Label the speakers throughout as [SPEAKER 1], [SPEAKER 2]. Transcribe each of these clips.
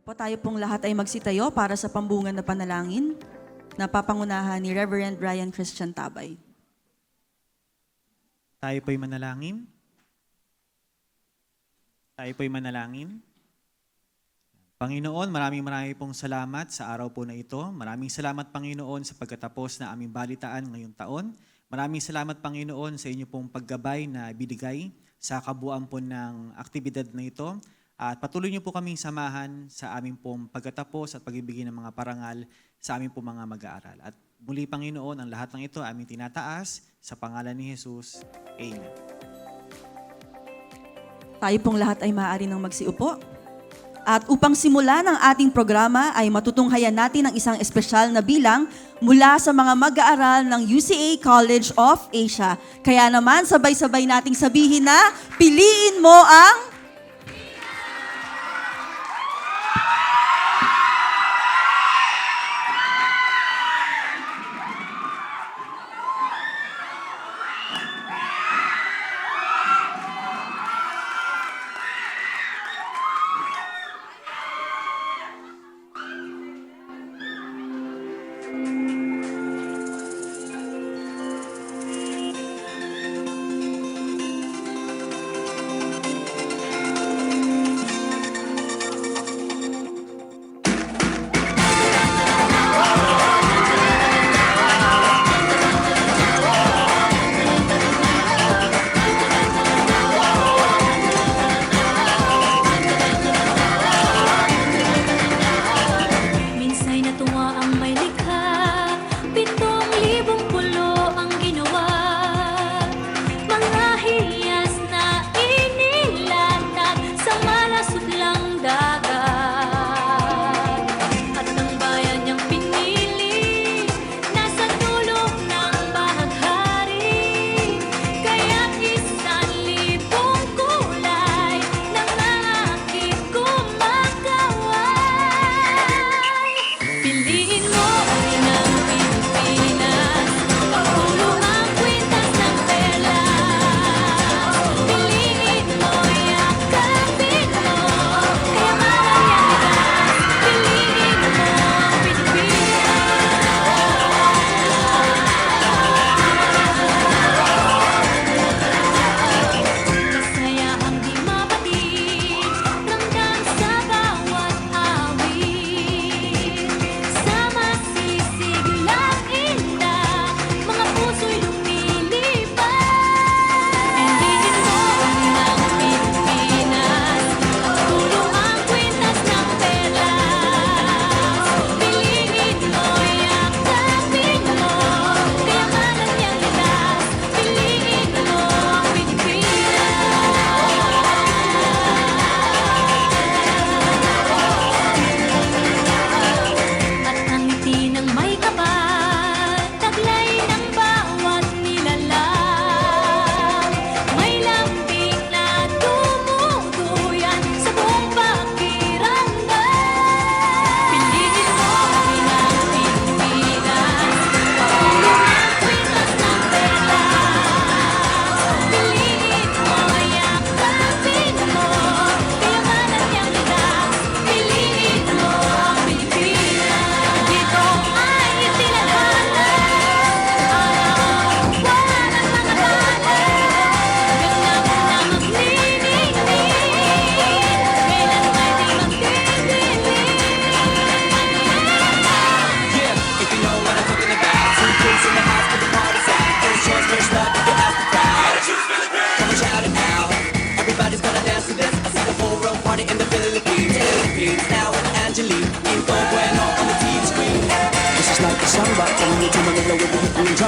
[SPEAKER 1] Po tayo pong lahat ay magsitayo para sa pambungan na panalangin na papangunahan ni Reverend Brian Christian Tabay.
[SPEAKER 2] Tayo po'y manalangin. Tayo po'y manalangin. Panginoon, maraming pong salamat sa araw po na ito. Maraming salamat, Panginoon, sa pagkatapos na aming balitaan ngayong taon. Maraming salamat, Panginoon, sa inyo pong paggabay na binigay sa kabuuan po ng aktibidad na ito. At patuloy niyo po kaming samahan sa aming pong pagkatapos at pagbibigay ng mga parangal sa aming pong mga mag-aaral. At muli, Panginoon, ang lahat ng ito aming tinataas sa pangalan ni Jesus. Amen.
[SPEAKER 1] Tayo pong lahat ay maaari nang magsiupo. At upang simulan ang ating programa ay matutunghayan natin ang isang espesyal na bilang mula sa mga mag-aaral ng UCA College of Asia. Kaya naman sabay-sabay nating sabihin na piliin mo ang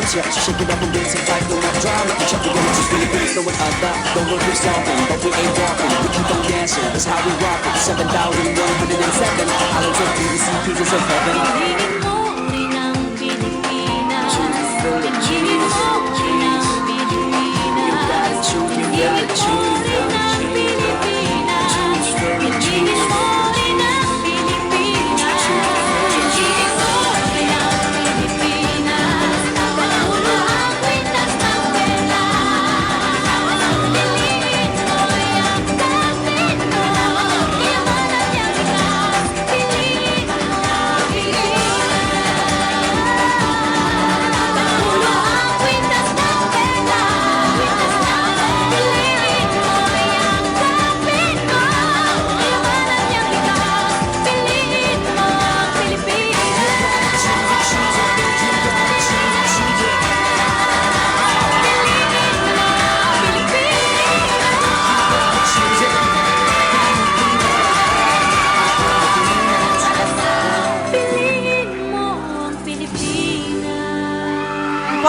[SPEAKER 3] Yeah, she shake it up and dance and fight, no not drama. You check it out, just really please know what I got. Don't worry, we're solving, but we ain't walking. We keep on dancing, that's how we rock it. 7,107 islands of PVC pieces of heaven.
[SPEAKER 4] Piliin mo rin ang Pilipinas. Piliin mo rin ang Pilipinas. Piliin mo rin ang Pilipinas. Piliin mo rin ang Pilipinas. Piliin mo rin ang Pilipinas. Pagulo ang kwintas ng pera. Piliin mo yung kapit mo. Kayamanan niyang likas.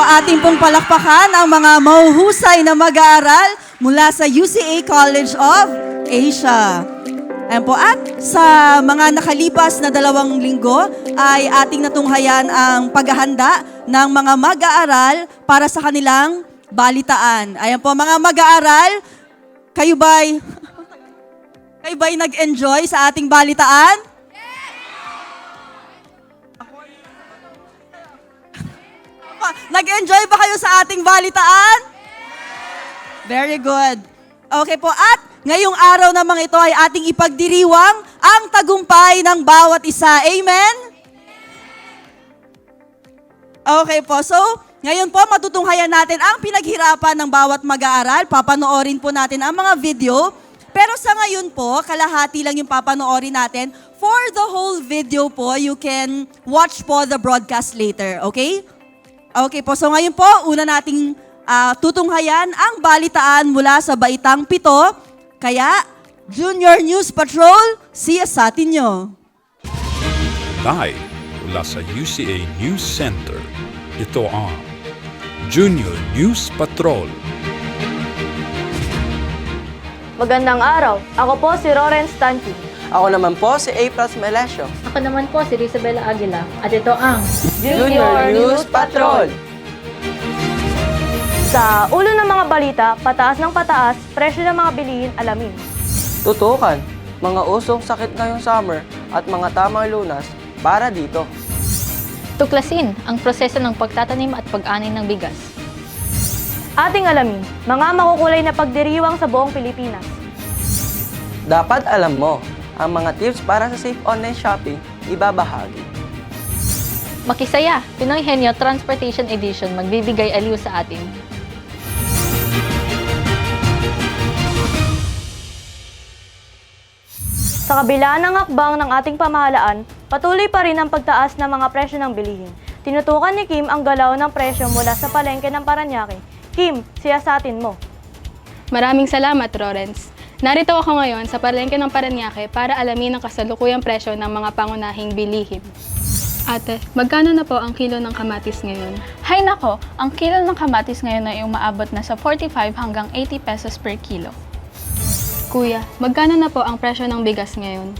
[SPEAKER 1] po, ating pong palakpakan ang mga mahuhusay na mag-aaral mula sa UCA College of Asia. Ayan po, at sa mga nakalipas na 2 linggo ay ating natunghayan ang paghahanda ng mga mag-aaral para sa kanilang balitaan. Ayan po, mga mag-aaral, kayo ba'y nag-enjoy sa ating balitaan? Nag-enjoy ba kayo sa ating balitaan? Very good. Okay po, at ngayong araw namang ito ay ating ipagdiriwang ang tagumpay ng bawat isa. Amen? Okay po, so ngayon po matutunghayan natin ang pinaghirapan ng bawat mag-aaral. Papanoorin po natin ang mga video. Pero sa ngayon po, kalahati lang yung papanoorin natin. For the whole video po, you can watch po the broadcast later. Okay? Okay po, so ngayon po, una nating tutunghayan ang balitaan mula sa Baitang 7. Kaya, Junior News Patrol, siyasatin nyo.
[SPEAKER 5] Live mula sa UCA News Center, ito ang Junior News Patrol.
[SPEAKER 6] Magandang araw. Ako po si Roren Stanchi.
[SPEAKER 7] Ako naman po si April Melesio.
[SPEAKER 4] Ako naman po si Rizabela Aguila at ito ang
[SPEAKER 7] Junior News Patrol.
[SPEAKER 6] Sa ulo ng mga balita, pataas ng pataas, presyo ng mga bilihin, alamin.
[SPEAKER 7] Tutukan, mga usong sakit ngayong summer at mga tamang lunas para dito.
[SPEAKER 4] Tuklasin ang proseso ng pagtatanim at pag-ani ng bigas.
[SPEAKER 6] Ating alamin, mga makukulay na pagdiriwang sa buong Pilipinas.
[SPEAKER 7] Dapat alam mo, ang mga tips para sa safe online shopping, ibabahagi.
[SPEAKER 4] Makisaya, Pinoy Henyo Transportation Edition magbibigay aliw sa atin.
[SPEAKER 6] Sa kabila ng hakbang ng ating pamahalaan, patuloy pa rin ang pagtaas ng mga presyo ng bilihin. Tinutukan ni Kim ang galaw ng presyo mula sa palengke ng Parañaque. Kim, siyasatin mo.
[SPEAKER 8] Maraming salamat, Lawrence. Narito ako ngayon sa palengke ng Parañaque para alamin ang kasalukuyang presyo ng mga pangunahing bilihin. Ate, magkano na po ang kilo ng kamatis ngayon?
[SPEAKER 9] Hay nako, ang kilo ng kamatis ngayon ay umaabot na sa 45 hanggang 80 pesos per kilo.
[SPEAKER 8] Kuya, magkano na po ang presyo ng bigas ngayon?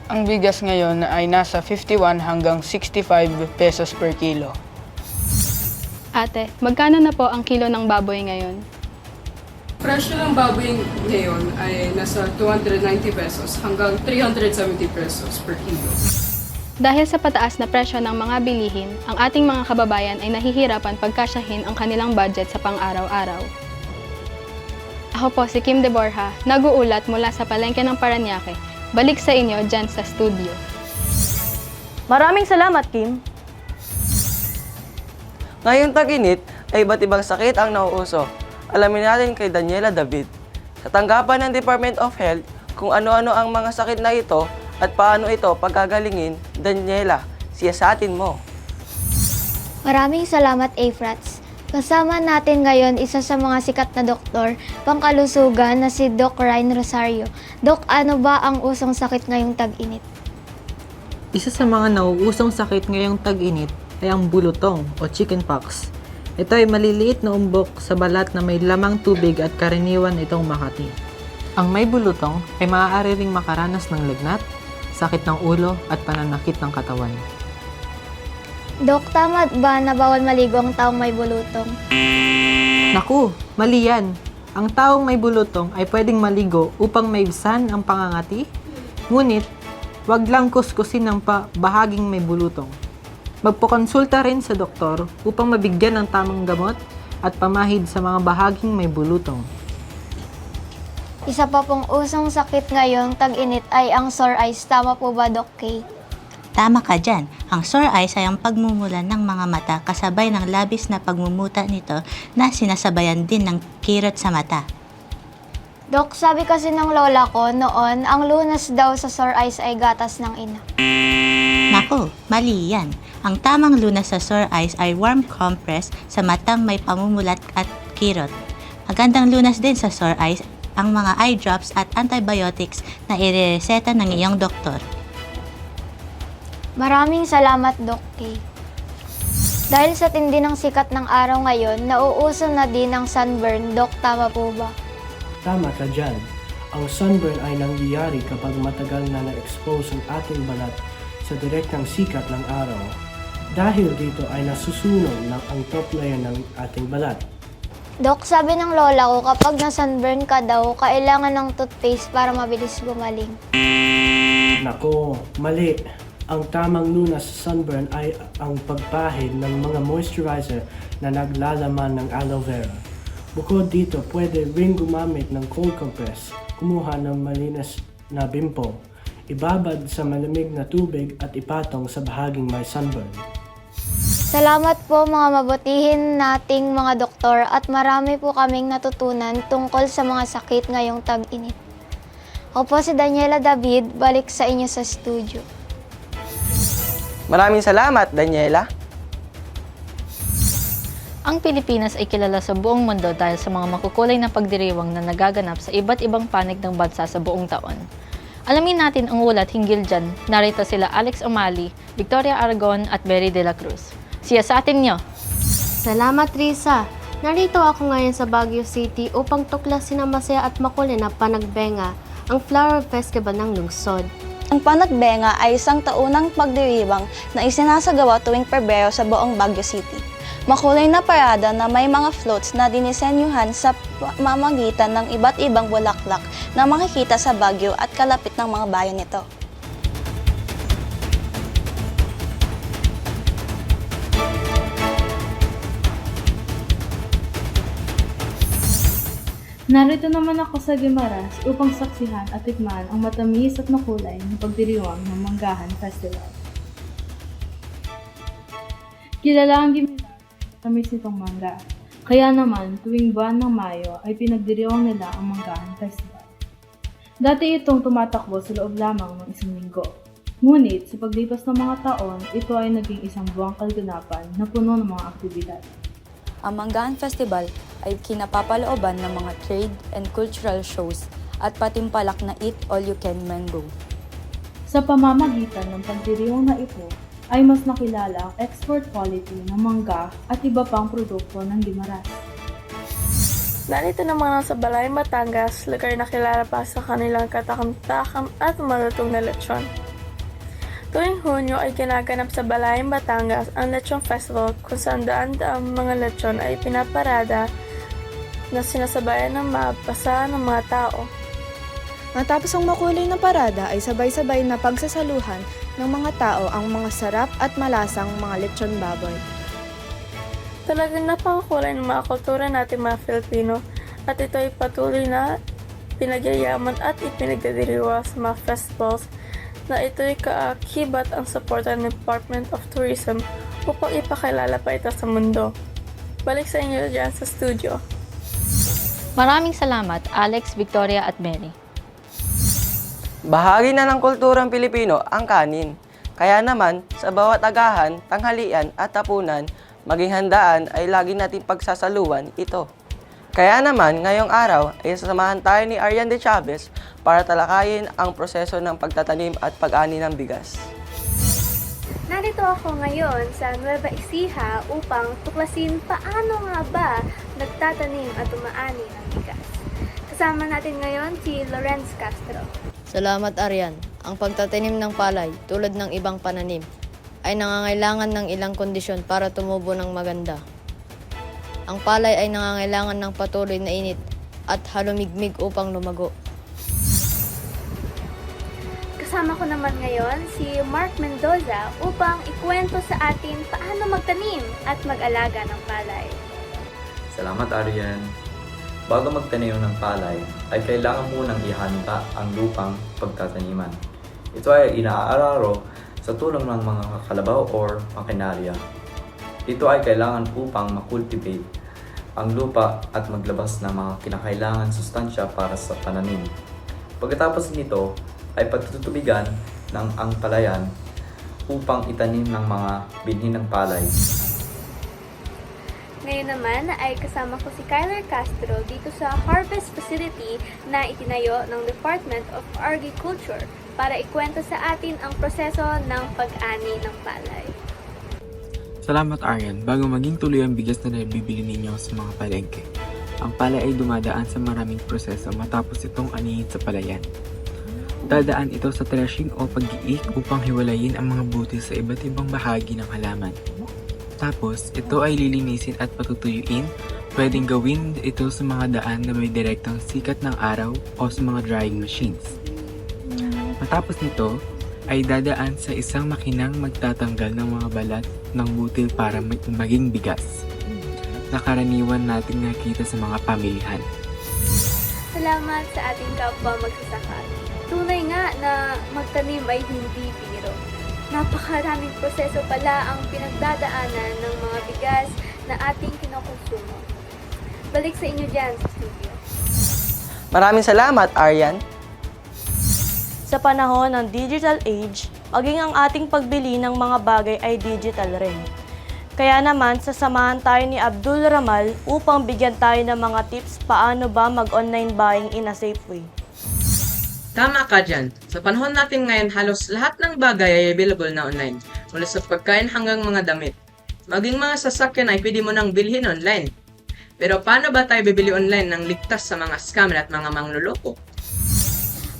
[SPEAKER 10] Ang bigas ngayon ay nasa 51 hanggang 65 pesos per kilo.
[SPEAKER 8] Ate, magkano na po ang kilo ng baboy ngayon?
[SPEAKER 11] Presyo ng baboy ngayon ay nasa 290 pesos hanggang 370 pesos per kilo.
[SPEAKER 8] Dahil sa pataas na presyo ng mga bilihin, ang ating mga kababayan ay nahihirapan pagkasyahin ang kanilang budget sa pang-araw-araw. Ako po si Kim De Borja, nag-uulat mula sa palengke ng Parañaque. Balik sa inyo dyan sa studio.
[SPEAKER 6] Maraming salamat, Kim.
[SPEAKER 7] Ngayong tag-init ay iba't ibang sakit ang nauuso. Alamin natin kay Daniela David. Sa tanggapan ng Department of Health kung ano-ano ang mga sakit na ito at paano ito paggagalingin, Daniela, siyasatin mo.
[SPEAKER 12] Maraming salamat, Afrats. Kasama natin ngayon isa sa mga sikat na doktor, pangkalusugan na si Doc Ryan Rosario. Doc, ano ba ang usong sakit ngayong tag-init?
[SPEAKER 13] Isa sa mga nauusong sakit ngayong tag-init ay ang bulutong o chickenpox. Ito ay maliliit na umbok sa balat na may lamang tubig at karaniwan itong makati. Ang may bulutong ay maaari ring makaranas ng lagnat, sakit ng ulo at pananakit ng katawan.
[SPEAKER 12] Doc, tama ba na bawal maligo ang taong may bulutong?
[SPEAKER 13] Naku, mali yan. Ang taong may bulutong ay pwedeng maligo upang maibsan ang pangangati, ngunit wag lang kuskusin ang bahaging may bulutong. Magpakonsulta rin sa doktor upang mabigyan ng tamang gamot at pamahid sa mga bahaging may bulutong.
[SPEAKER 12] Isa pa pong usong sakit ngayong tag-init ay ang sore eyes. Tama po ba, Doc Kay?
[SPEAKER 14] Tama ka dyan. Ang sore eyes ay ang pagmumulan ng mga mata kasabay ng labis na pagmumuta nito na sinasabayan din ng kirot sa mata.
[SPEAKER 12] Doc, sabi kasi ng lola ko noon, ang lunas daw sa sore eyes ay gatas ng ina.
[SPEAKER 14] Naku, mali yan. Ang tamang lunas sa sore eyes ay warm compress sa matang may pamumulat at kirot. Magandang lunas din sa sore eyes ang mga eye drops at antibiotics na irereseta ng iyong doktor.
[SPEAKER 12] Maraming salamat, Doc Kay. Dahil sa tindi ng sikat ng araw ngayon, nauuso na din ang sunburn. Dok, tama po ba?
[SPEAKER 15] Tama ka dyan. Ang sunburn ay nangyayari kapag matagal na na-expose ang ating balat sa direktang sikat ng araw. Dahil dito ay nasusunog ng ang top layer ng ating balat.
[SPEAKER 12] Dok, sabi ng lola ko, kapag na-sunburn ka daw, kailangan ng toothpaste para mabilis gumaling.
[SPEAKER 15] Nako, mali. Ang tamang lunas sa sunburn ay ang pagpahid ng mga moisturizer na naglalaman ng aloe vera. Bukod dito, pwede rin gumamit ng cold compress, kumuha ng malinis na bimpo, ibabad sa malamig na tubig at ipatong sa bahaging may sunburn.
[SPEAKER 12] Salamat po mga mabutihin nating mga doktor at marami po kaming natutunan tungkol sa mga sakit ngayong tag-init. Ako po si Daniela David, balik sa inyo sa studio.
[SPEAKER 7] Maraming salamat, Daniela.
[SPEAKER 9] Ang Pilipinas ay kilala sa buong mundo dahil sa mga makukulay na pagdiriwang na nagaganap sa iba't ibang panig ng bansa sa buong taon. Alamin natin ang ulat hinggil dyan. Narito sila Alex Umali, Victoria Aragon at Berry de la Cruz. Siya sa atin nyo.
[SPEAKER 16] Salamat, Risa. Narito ako ngayon sa Baguio City upang tuklasin ang masaya at makulay na Panagbenga, ang Flower Festival ng lungsod.
[SPEAKER 17] Ang Panagbenga ay isang taunang pagdiriwang na isinasagawa tuwing Pebrero sa buong Baguio City. Makulay na parada na may mga floats na dinisenyuhan sa pamamagitan ng iba't ibang bulaklak na makikita sa Baguio at kalapit ng mga bayan nito.
[SPEAKER 6] Narito naman ako sa Guimaras upang saksihan at tikman ang matamis at makulay na pagdiriwang ng Manggahan Festival. Kilala ang Guimaras sa matamis nitong mangga. Kaya naman, tuwing buwan ng Mayo ay pinagdiriwang nila ang Manggahan Festival. Dati itong tumatakbo sa loob lamang ng isang linggo. Ngunit sa paglipas ng mga taon, ito ay naging isang buwang kaganapan na puno ng mga aktibidad.
[SPEAKER 17] Ang Manggahan Festival ay kinapapalooban ng mga trade and cultural shows at patimpalak na Eat All You Can Mango.
[SPEAKER 6] Sa pamamagitan ng pagdiriwang na ito, ay mas nakilala ang export quality ng mangga at iba pang produkto ng Guimaras.
[SPEAKER 18] Narito naman sa Balay, Batangas, lugar na kilala pa sa kanilang katakam-takam at malutong na lechon. Tuwing Hunyo ay ginaganap sa Balay, Batangas ang Lechon Festival kung saan daan-daang mga lechon ay pinaparada na sinasabayan ng mabasa ng mga tao.
[SPEAKER 19] Matapos ang makulay na parada ay sabay-sabay na pagsasaluhan ng mga tao ang mga sarap at malasang mga lechon baboy.
[SPEAKER 18] Talagang napakakulay ng mga kultura natin mga Filipino at ito ay patuloy na pinagyayaman at ipinagdadiriwa sa mga festivals na ito ay kaakibat ang suporta ng Department of Tourism upang ipakilala pa ito sa mundo. Balik sa inyo dyan sa studio.
[SPEAKER 9] Maraming salamat, Alex, Victoria at Mary.
[SPEAKER 7] Bahagi na ng kulturang Pilipino ang kanin. Kaya naman, sa bawat agahan, tanghalian at tapunan, maging handaan ay lagi natin pagsasaluan ito. Kaya naman, ngayong araw ay sasamahan tayo ni Arian de Chavez para talakayin ang proseso ng pagtatanim at pag-ani ng bigas.
[SPEAKER 20] Narito ako ngayon sa Nueva Ecija upang tuklasin paano nga ba nagtatanim at umaani ng bigas. Kasama natin ngayon si Lorenz Castro.
[SPEAKER 21] Salamat, Arian. Ang pagtatanim ng palay, tulad ng ibang pananim, ay nangangailangan ng ilang kondisyon para tumubo ng maganda. Ang palay ay nangangailangan ng patuloy na init at halumigmig upang lumago.
[SPEAKER 20] Kasama ko naman ngayon si Mark Mendoza upang ikwento sa atin paano magtanim at mag-alaga ng palay.
[SPEAKER 22] Salamat, Arian. Bago magtanim ng palay, ay kailangan munang ihanda ang lupang pagtataniman. Ito ay inaararo sa tulong ng mga kalabaw or makinarya. Ito ay kailangan upang makultivate ang lupa at maglabas ng mga kinakailangan sustansya para sa pananim. Pagkatapos nito, ay pagtutubigan ng ang palayan upang itanim ng mga binhi ng palay.
[SPEAKER 20] Ngayon naman ay kasama ko si Kyler Castro dito sa Harvest Facility na itinayo ng Department of Agriculture para ikwento sa atin ang proseso ng pag-ani ng palay.
[SPEAKER 10] Salamat Aryan. Bago maging tuloy ang bigas na nabibili ninyo sa mga palengke, ang palay ay dumadaan sa maraming proseso matapos itong anihin sa palayan. Dadaan ito sa threshing o pag-iik upang hiwalayin ang mga butil sa iba't ibang bahagi ng halaman. Tapos, ito ay lilinisin at patutuyuin. Pwedeng gawin ito sa mga daan na may direktang sikat ng araw o sa mga drying machines. Matapos nito, ay dadaan sa isang makinang magtatanggal ng mga balat ng butil para maging bigas na karaniwan nating nakita sa mga pamilihan.
[SPEAKER 20] Salamat sa ating kapwa magsasaka. Tunay nga na magtanim ay hindi biro. Napakaraming proseso pala ang pinagdadaanan ng mga bigas na ating kinukonsumo. Balik sa inyo dyan sa studio.
[SPEAKER 7] Maraming salamat, Aryan.
[SPEAKER 2] Sa panahon ng digital age, maging ang ating pagbili ng mga bagay ay digital rin. Kaya naman, sasamahan tayo ni Abdul Ramal upang bigyan tayo ng mga tips paano ba mag-online buying in a safe way.
[SPEAKER 3] Tama ka dyan. Sa panahon natin ngayon, halos lahat ng bagay ay available na online. Mula sa pagkain hanggang mga damit. Maging mga sasakyan ay pwede mo nang bilhin online. Pero paano ba tayo bibili online ng ligtas sa mga scammer at mga mangluloko?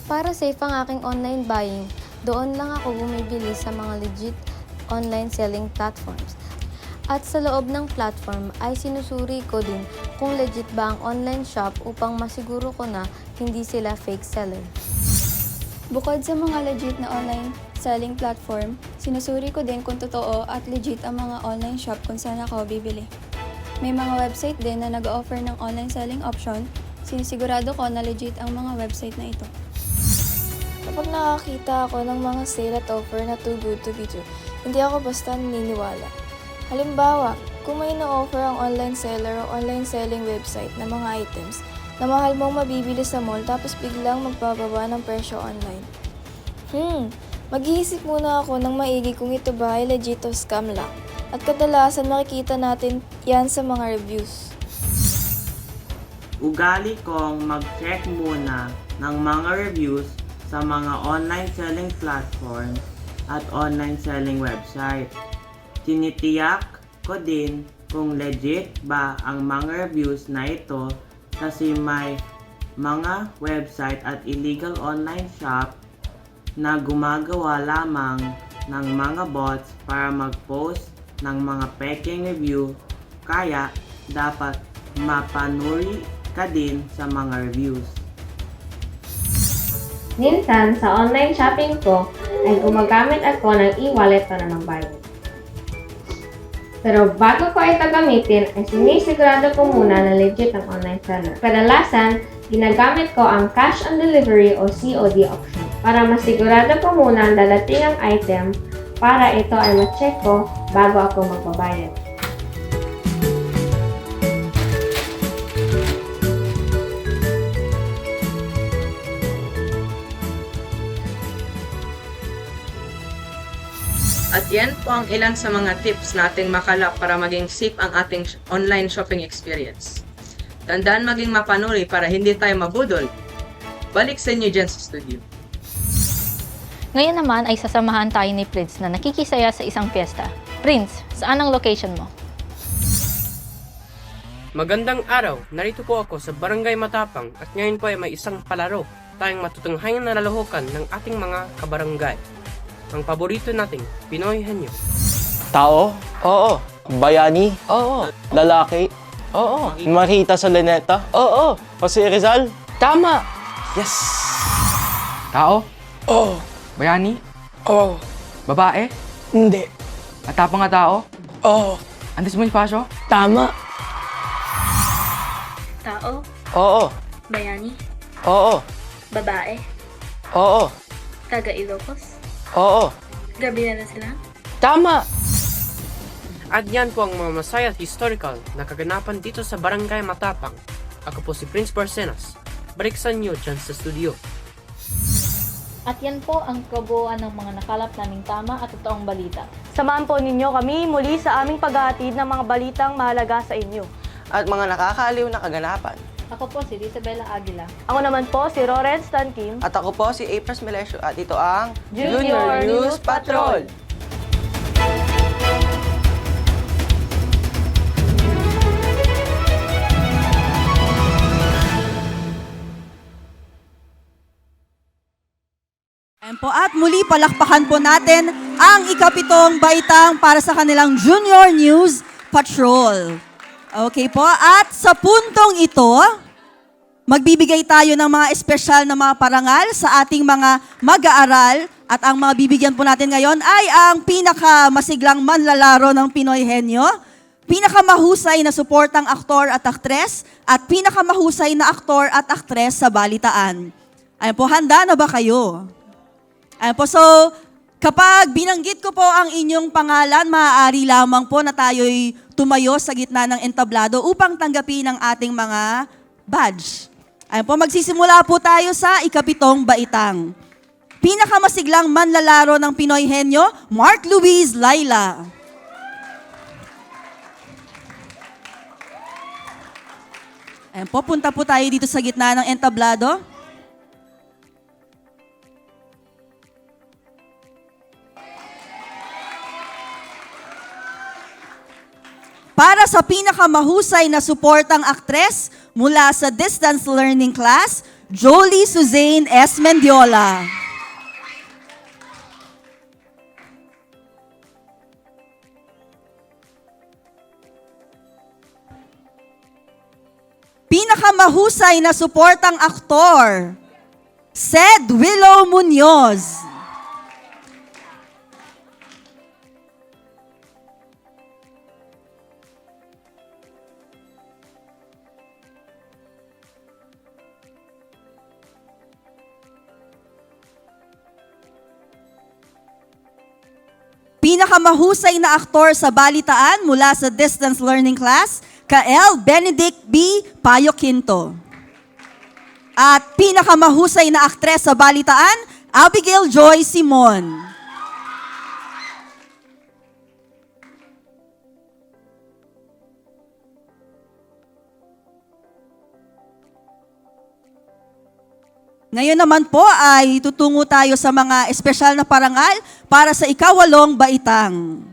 [SPEAKER 23] Para safe ang aking online buying, doon lang ako bumibili sa mga legit online selling platforms. At sa loob ng platform ay sinusuri ko din kung legit ba ang online shop upang masiguro ko na hindi sila fake seller.
[SPEAKER 24] Bukod sa mga legit na online selling platform, sinusuri ko din kung totoo at legit ang mga online shop kung saan ako bibili. May mga website din na nag-offer ng online selling option, sinisigurado ko na legit ang mga website na ito.
[SPEAKER 19] Kapag nakakita ako ng mga sale at offer na too good to be true, hindi ako basta naniniwala. Halimbawa, kung may na-offer ang online seller o online selling website na mga items na mahal mong mabibili sa mall tapos biglang magbababa ng presyo online. Mag-iisip muna ako ng maigi kung ito ba ay legit o scam lang. At kadalasan makikita natin yan sa mga reviews.
[SPEAKER 25] Ugali kong mag-check muna ng mga reviews sa mga online selling platforms at online selling website. Tinitiyak ko din kung legit ba ang mga reviews na ito kasi may mga website at illegal online shop na gumagawa lamang ng mga bots para mag-post ng mga peking review, kaya dapat mapanuri ka din sa mga reviews.
[SPEAKER 26] Minsan, sa online shopping ko, ay gumagamit ako ng e-wallet para magbayad. Pero bago ko ito gamitin, ay sinisigurado ko muna na legit ang online seller. Kadalasan, ginagamit ko ang cash on delivery o COD option para masigurado ko muna ang dadating ang item para ito ay ma-check ko bago ako magbabayad.
[SPEAKER 3] At yan po ang ilan sa mga tips nating makalap para maging safe ang ating online shopping experience. Tandaan maging mapanuri para hindi tayo mabudol. Balik sa inyo dyan sa studio.
[SPEAKER 9] Ngayon naman ay sasamahan tayo ni Prince na nakikisaya sa isang piyesta. Prince, saan ang location mo?
[SPEAKER 10] Magandang araw, narito po ako sa Barangay Matapang at ngayon po ay may isang palaro tayong matutunghayan na lalahukan ng ating mga kabarangay. Ang paborito nating Pinoy Henyo.
[SPEAKER 7] Tao? Oo. Bayani? Oo. Lalaki? Oo. Makita sa Luneta? Oo. Jose Rizal?
[SPEAKER 10] Tama!
[SPEAKER 7] Yes!
[SPEAKER 10] Tao?
[SPEAKER 7] Oo.
[SPEAKER 10] Bayani?
[SPEAKER 7] Oo.
[SPEAKER 10] Babae?
[SPEAKER 7] Hindi.
[SPEAKER 10] Matapang nga tao?
[SPEAKER 7] Oo.
[SPEAKER 10] Antes mo Pasyo?
[SPEAKER 7] Tama.
[SPEAKER 18] Tao?
[SPEAKER 7] Oo.
[SPEAKER 18] Bayani?
[SPEAKER 7] Oo.
[SPEAKER 18] Babae?
[SPEAKER 7] Oo.
[SPEAKER 18] Taga Ilocos?
[SPEAKER 7] Oo.
[SPEAKER 18] Gabi na sila?
[SPEAKER 10] Tama! At yan po ang mga masaya at historical na kaganapan dito sa Barangay Matapang. Ako po si Prince Barcenas. Balik sa inyo dyan sa studio.
[SPEAKER 9] At yan po ang kabuuan ng mga nakalap naming tama at totoong balita.
[SPEAKER 2] Samahan po ninyo kami muli sa aming paghahatid ng mga balitang mahalaga sa inyo.
[SPEAKER 7] At mga nakakaaliw na kaganapan.
[SPEAKER 9] Ako po si Isabella Aguila.
[SPEAKER 2] Ako naman po si Roren Stan Kim.
[SPEAKER 7] At ako po si Apres Melesio at ito ang
[SPEAKER 2] Junior News Patrol.
[SPEAKER 1] Ayan po, at muli palakpakan po natin ang ikapitong baitang para sa kanilang Junior News Patrol. Okay po, at sa puntong ito, magbibigay tayo ng mga espesyal na mga parangal sa ating mga mag-aaral at ang mga bibigyan po natin ngayon ay ang pinakamasiglang manlalaro ng Pinoy Henyo, pinakamahusay na suportang aktor at aktres, at pinakamahusay na aktor at aktres sa balitaan. Ayan po, handa na ba kayo? Ayan po, so kapag binanggit ko po ang inyong pangalan, maaari lamang po na tayo'y tumayo sa gitna ng entablado upang tanggapin ang ating mga badge. Ayan po, magsisimula po tayo sa ikapitong baitang. Pinakamasiglang manlalaro ng Pinoy Henyo, Mark Luis Laila. Ayan po, punta po tayo dito sa gitna ng entablado. Para sa pinakamahusay na suportang aktres mula sa distance learning class, Jolie Suzanne S. Mendiola. Pinakamahusay na suportang aktor, Sed Willow Munoz. Pinakamahusay na aktor sa balitaan mula sa distance learning class, Kael Benedict B. Payo Quinto. At pinakamahusay na aktres sa balitaan, Abigail Joy Simon. Ngayon naman po ay tutungo tayo sa mga espesyal na parangal para sa ikawalong baitang.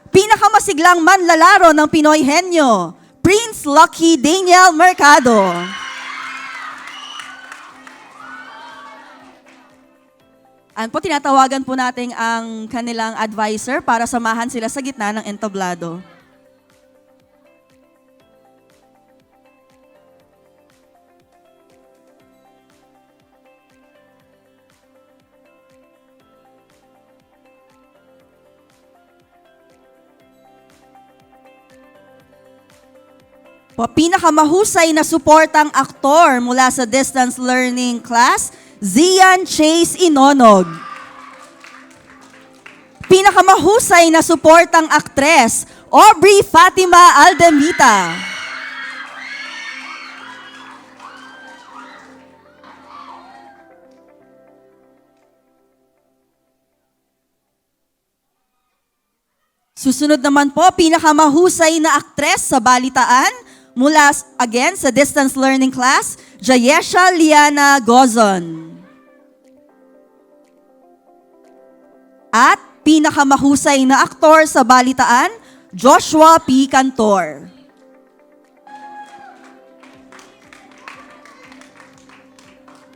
[SPEAKER 1] Pinakamasiglang manlalaro ng Pinoy Henyo, Prince Lucky Daniel Mercado. Ano po, tinatawagan po natin ang kanilang advisor para samahan sila sa gitna ng entablado. Pinakamahusay na suportang aktor mula sa distance learning class, Zian Chase Inonog. Pinakamahusay na suportang aktres, Aubrey Fatima Aldemita. Susunod naman po, pinakamahusay na aktres sa balitaan, mula again sa distance learning class, Jayesha Liana Gozon. At pinakamahusay na aktor sa balitaan, Joshua P. Cantor.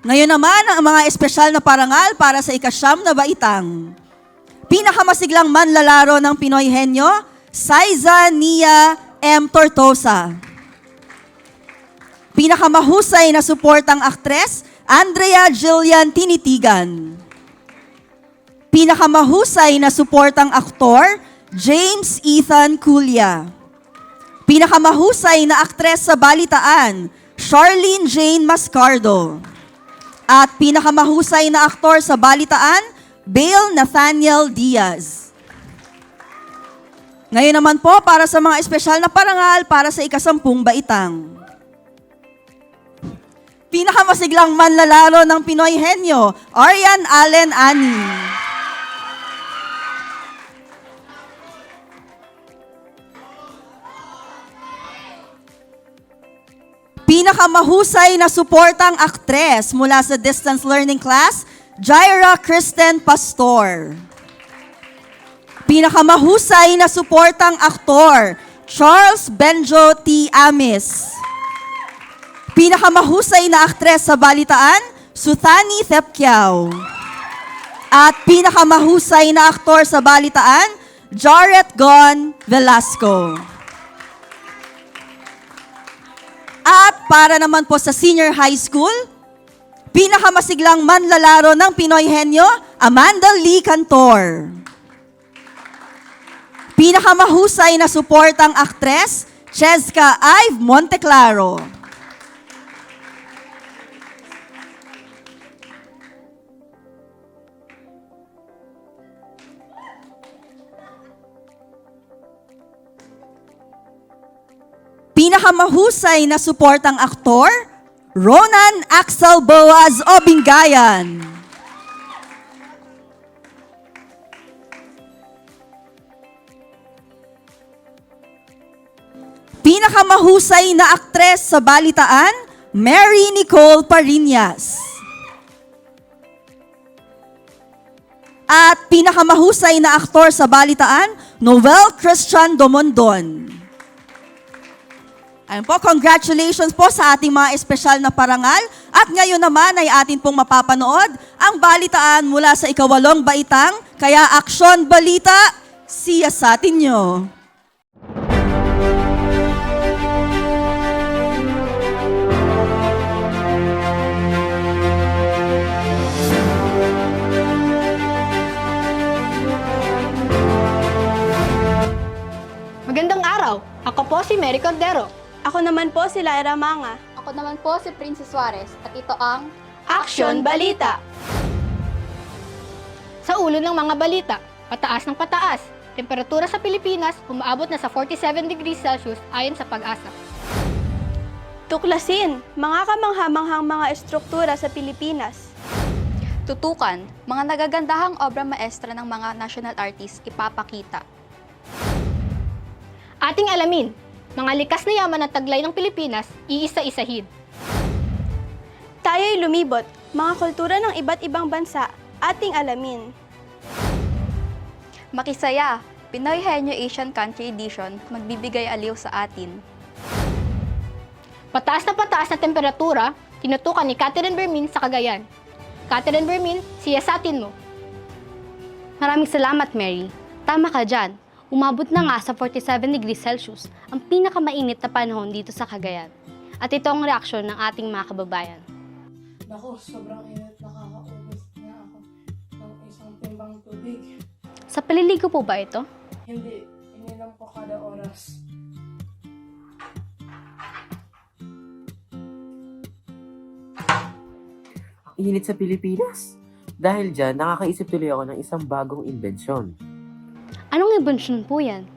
[SPEAKER 1] Ngayon naman ang mga espesyal na parangal para sa ikasyam na baitang. Pinakamasiglang manlalaro ng Pinoy Henyo, Saiza Nia M. Tortosa. Pinakamahusay na suportang aktres, Andrea Jillian Tinitigan. Pinakamahusay na suportang aktor, James Ethan Culya. Pinakamahusay na aktres sa balitaan, Charlene Jane Mascardo. At pinakamahusay na aktor sa balitaan, Bale Nathaniel Diaz. Ngayon naman po para sa mga espesyal na parangal para sa ikasampung baitang. Pinakamasiglang manlalaro ng Pinoy Henyo, Arian Allen Ani. Pinakamahusay na suportang aktres mula sa distance learning class, Jaira Kristen Pastor. Pinakamahusay na suportang aktor, Charles Benjo T. Amis. Pinakamahusay na aktres sa balitaan, Suthani Thepkiao. At pinakamahusay na aktor sa balitaan, Jarrett Gon Velasco. At para naman po sa senior high school, pinakamasiglang manlalaro ng Pinoy Henyo, Amanda Lee Cantor. Pinakamahusay na suportang aktres, Cheska Ive Monteclaro. Pinakamahusay na suportang aktor, Ronan Axel Boaz Obingayan. Pinakamahusay na aktres sa balitaan, Mary Nicole Parinas. At pinakamahusay na aktor sa balitaan, Noel Christian Domondon. Ayun po, congratulations po sa ating mga espesyal na parangal. At ngayon naman ay atin pong mapapanood ang balitaan mula sa ikawalong baitang, kaya Aksyon Balita, siyasatin nyo.
[SPEAKER 4] Magandang araw! Ako po si Mary Cordero.
[SPEAKER 18] Ako naman po si Lyra Manga.
[SPEAKER 24] Ako naman po si Princess Suarez at ito ang
[SPEAKER 4] Aksyon Balita! Sa ulo ng mga balita, pataas ng pataas. Temperatura sa Pilipinas umaabot na sa 47 degrees Celsius ayon sa Pag-asa.
[SPEAKER 18] Tuklasin, mga kamanghamanghang mga estruktura sa Pilipinas.
[SPEAKER 24] Tutukan, mga nagagandahang obra maestra ng mga national artists ipapakita.
[SPEAKER 4] Ating alamin, mga likas na yaman at taglay ng Pilipinas, iisa-isahin.
[SPEAKER 18] Tayo'y lumibot, mga kultura ng iba't ibang bansa, ating alamin.
[SPEAKER 24] Makisaya, Pinoy Henyo Asian Country Edition, magbibigay aliw sa atin.
[SPEAKER 4] Pataas na temperatura, tinutukan ni Catherine Bermin sa Cagayan. Catherine Bermin, siyasatin mo.
[SPEAKER 5] Maraming salamat, Mary. Tama ka dyan. Umabot na nga sa 47 degrees Celsius, ang pinakamainit na panahon dito sa Cagayan. At ito ang reaksyon ng ating mga kababayan.
[SPEAKER 6] Naku, sobrang init. Nakakaubos na ako ng isang timbang tubig.
[SPEAKER 5] Sa paliligo po ba ito?
[SPEAKER 6] Hindi, ininom ko kada oras.
[SPEAKER 7] Ang init sa Pilipinas. Dahil dyan, nakakaisip tuloy ako ng isang bagong imbensyon.
[SPEAKER 5] Anong imbensyon po yan?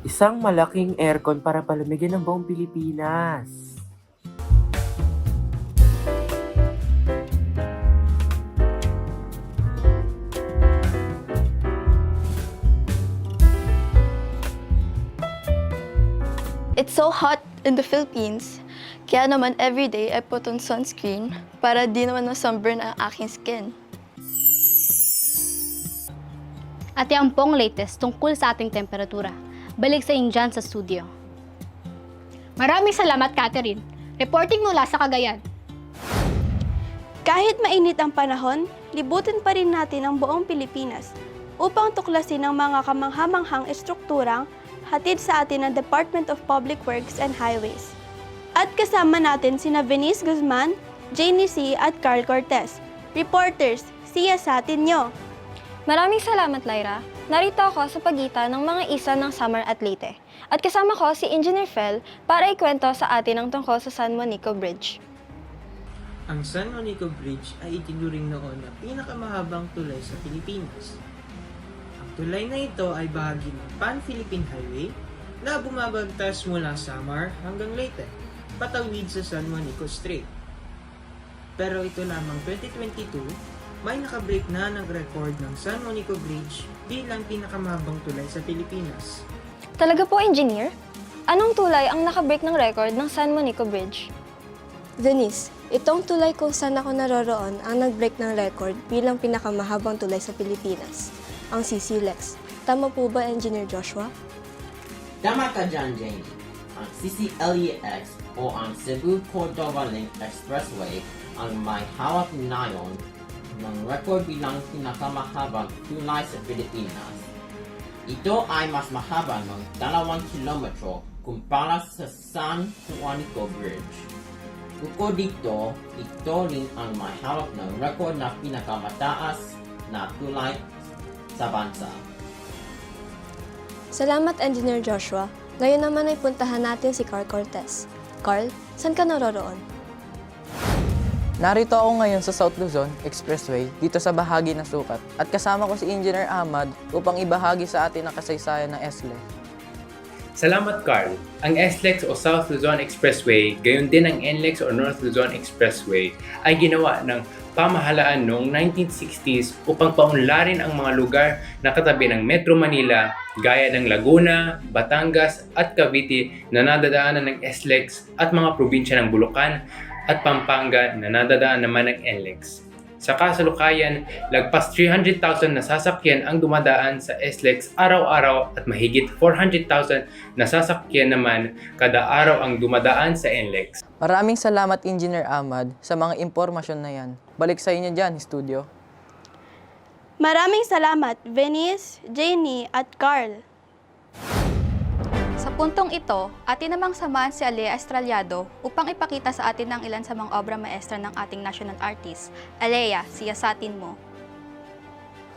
[SPEAKER 7] Isang malaking aircon para palamigin ang buong Pilipinas.
[SPEAKER 19] It's so hot in the Philippines. Kaya naman everyday I put on sunscreen para di naman na-sunburn ang aking skin.
[SPEAKER 5] At yan pong latest tungkol sa ating temperatura. Balik sa inyo dyan sa studio.
[SPEAKER 4] Maraming salamat, Catherine. Reporting mula sa Cagayan.
[SPEAKER 18] Kahit mainit ang panahon, libutin pa rin natin ang buong Pilipinas upang tuklasin ang mga kamanghamanghang estrukturang hatid sa atin ng Department of Public Works and Highways. At kasama natin sina Venice Guzman, Janie C. at Carl Cortez. Reporters, siyasatin nyo!
[SPEAKER 24] Maraming salamat, Lyra. Narito ako sa pagitan ng mga isa ng Samar at Leyte. At kasama ko si Engineer Fel para ikwento sa atin ang tungkol sa San Juanico Bridge.
[SPEAKER 8] Ang San Juanico Bridge ay itinuring noon na pinakamahabang tulay sa Pilipinas. Ang tulay na ito ay bahagi ng Pan-Philippine Highway na bumabagtas mula Samar hanggang Leyte, patawid sa San Juanico Strait. Pero ito lamang 2022, may nakabreak na ng record ng San Juanico Bridge bilang pinakamahabang tulay sa Pilipinas.
[SPEAKER 24] Talaga po, Engineer? Anong tulay ang nakabreak ng record ng San Juanico Bridge?
[SPEAKER 19] Denise, itong tulay kung saan ako naroroon ang nag-break ng record bilang pinakamahabang tulay sa Pilipinas, ang CC Lex. Tama po ba, Engineer Joshua?
[SPEAKER 11] Tama ka dyan, Janie. Ang CCLEX o ang Cebu Cordova Link Expressway ang may hawak ngayon ng record bilang pinakamahabang tulay sa Pilipinas. Ito ay mas mahaba ng 2 kilometro kumpara sa San Juanico Bridge. Bukod dito, ito rin ang may hawak ng record na pinakamataas na tulay sa bansa.
[SPEAKER 23] Salamat, Engineer Joshua. Ngayon naman ay puntahan natin si Carl Cortez. Carl, saan ka naroroon?
[SPEAKER 7] Narito ako ngayon sa South Luzon Expressway dito sa bahagi ng Sukat at kasama ko si Engineer Ahmad upang ibahagi sa atin ang kasaysayan ng SLEX.
[SPEAKER 12] Salamat, Carl. Ang SLEX o South Luzon Expressway, gayon din ang NLEX o North Luzon Expressway, ay ginawa ng pamahalaan noong 1960s upang paunlarin ang mga lugar na katabi ng Metro Manila gaya ng Laguna, Batangas at Cavite na nadadaanan ng SLEX at mga probinsya ng Bulacan at Pampanga na nadadaan naman ng NLEX. Sa kasalukuyan, lagpas 300,000 na sasakyan ang dumadaan sa SLEX araw-araw at mahigit 400,000 na sasakyan naman kada araw ang dumadaan sa NLEX.
[SPEAKER 7] Maraming salamat, Engineer Ahmad, sa mga impormasyon na yan. Balik sa inyo dyan, studio.
[SPEAKER 2] Maraming salamat, Venice, Janie at Carl.
[SPEAKER 13] Sa puntong ito, atin namang samahan si Alea Estrellado upang ipakita sa atin ang ilan sa mga obra maestra ng ating national artist. Alea, siyasatin mo.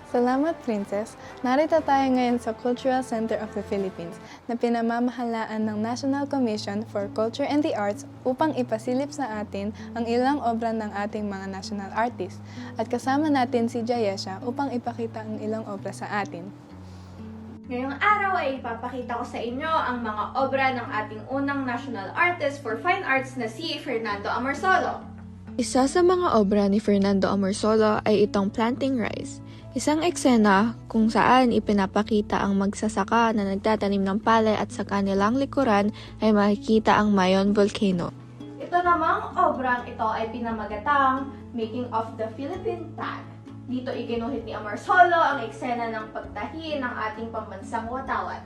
[SPEAKER 6] Salamat, Princess. Narito tayo ngayon sa Cultural Center of the Philippines na pinamamahalaan ng National Commission for Culture and the Arts upang ipasilip sa atin ang ilang obra ng ating mga national artists. At kasama natin si Jayesha upang ipakita ang ilang obra sa atin.
[SPEAKER 14] Ngayong araw ay ipapakita ko sa inyo ang mga obra ng ating unang national artist for fine arts na si Fernando Amorsolo.
[SPEAKER 19] Isa sa mga obra ni Fernando Amorsolo ay itong Planting Rice, isang eksena kung saan ipinapakita ang magsasaka na nagtatanim ng palay at sa kanilang likuran ay makikita ang Mayon Volcano.
[SPEAKER 14] Ito namang obrang ito ay pinamagatang Making of the Philippine Flag. Dito iginuhit ni Amorsolo ang eksena ng pagtahi ng ating pambansang watawat.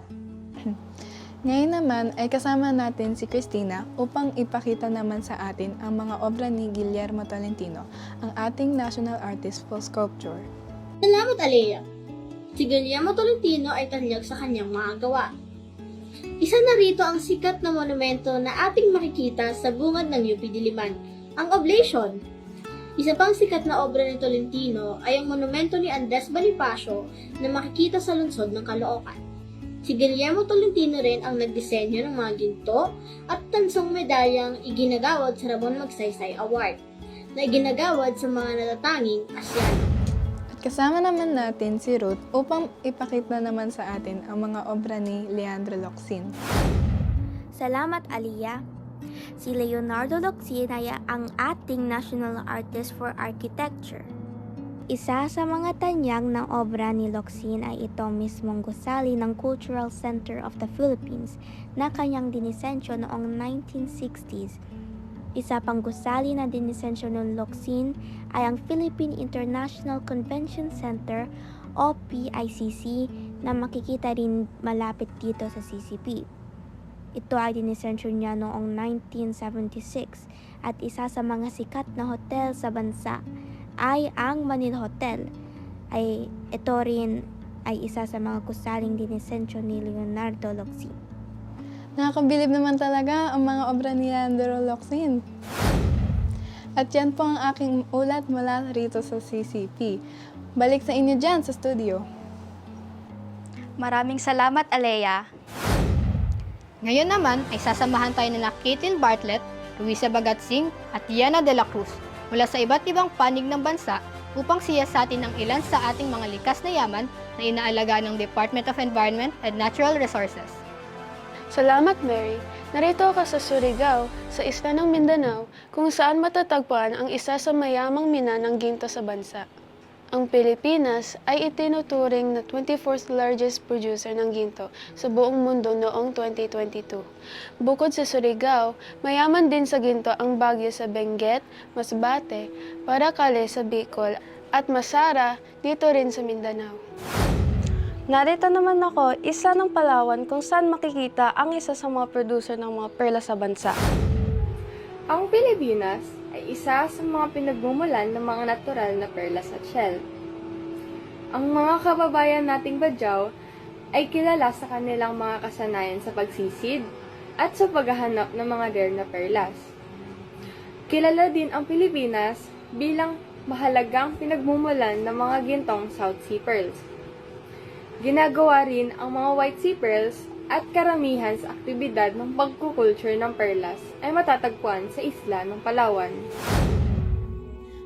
[SPEAKER 6] Ngayon naman ay kasama natin si Christina upang ipakita naman sa atin ang mga obra ni Guillermo Tolentino, ang ating national artist for sculpture.
[SPEAKER 15] Salamat, Alea. Si Guillermo Tolentino ay tanyag sa kanyang mga gawa. Isa na rito ang sikat na monumento na ating makikita sa bungad ng UP Diliman, ang Oblation. Isa pang sikat na obra ni Tolentino ay ang monumento ni Andres Bonifacio na makikita sa lungsod ng Caloocan. Si Guillermo Tolentino rin ang nagdisenyo ng mga ginto at tansong medalyang iginagawad sa Ramon Magsaysay Award na iginagawad sa mga natatanging Asyano.
[SPEAKER 6] At kasama naman natin si Ruth upang ipakita naman sa atin ang mga obra ni Leandro Locsin.
[SPEAKER 16] Salamat, Aliyah. Si Leonardo Locsin ay ang ating national artist for architecture. Isa sa mga tanyag ng obra ni Locsin ay ito mismong gusali ng Cultural Center of the Philippines na kanyang dinisensyo noong 1960s. Isa pang gusali na dinisensyo ng Locsin ay ang Philippine International Convention Center o PICC na makikita rin malapit dito sa CCP. Ito ay dinisensyo niya noong 1976 at isa sa mga sikat na hotel sa bansa ay ang Manila Hotel. Ito rin ay isa sa mga gusaling dinisensyo ni Leonardo Locsin.
[SPEAKER 6] Nakakabilib naman talaga ang mga obra ni Leandro Locsin. At yan po ang aking ulat mula rito sa CCP. Balik sa inyo dyan sa studio.
[SPEAKER 13] Maraming salamat, Alea.
[SPEAKER 4] Ngayon naman ay sasamahan tayo na Caitlin Bartlett, Luisa Bagatsing at Yana de la Cruz mula sa iba't ibang panig ng bansa upang siyasatin ang ilan sa ating mga likas na yaman na inaalagaan ng Department of Environment and Natural Resources.
[SPEAKER 6] Salamat, Mary. Narito ako sa Surigao, sa isla ng Mindanao, kung saan matatagpuan ang isa sa mayamang mina ng ginto sa bansa. Ang Pilipinas ay itinuturing na 24th largest producer ng ginto sa buong mundo noong 2022. Bukod sa Surigao, mayaman din sa ginto ang Baguio sa Benguet, Masbate, Paracale sa Bicol at Masara dito rin sa Mindanao.
[SPEAKER 18] Narito naman ako, isla ng Palawan kung saan makikita ang isa sa mga producer ng mga perla sa bansa.
[SPEAKER 14] Ang Pilipinas
[SPEAKER 18] ay isa sa mga pinagmumulan ng mga natural na perlas at shell. Ang mga kababayan nating Badyaw ay kilala sa kanilang mga kasanayan sa pagsisid at sa paghahanap ng mga rare na perlas. Kilala din ang Pilipinas bilang mahalagang pinagmumulan ng mga gintong South Sea Pearls. Ginagawa rin ang mga White Sea Pearls at karamihan sa aktibidad ng pagkukulture ng perlas ay matatagpuan sa isla ng Palawan.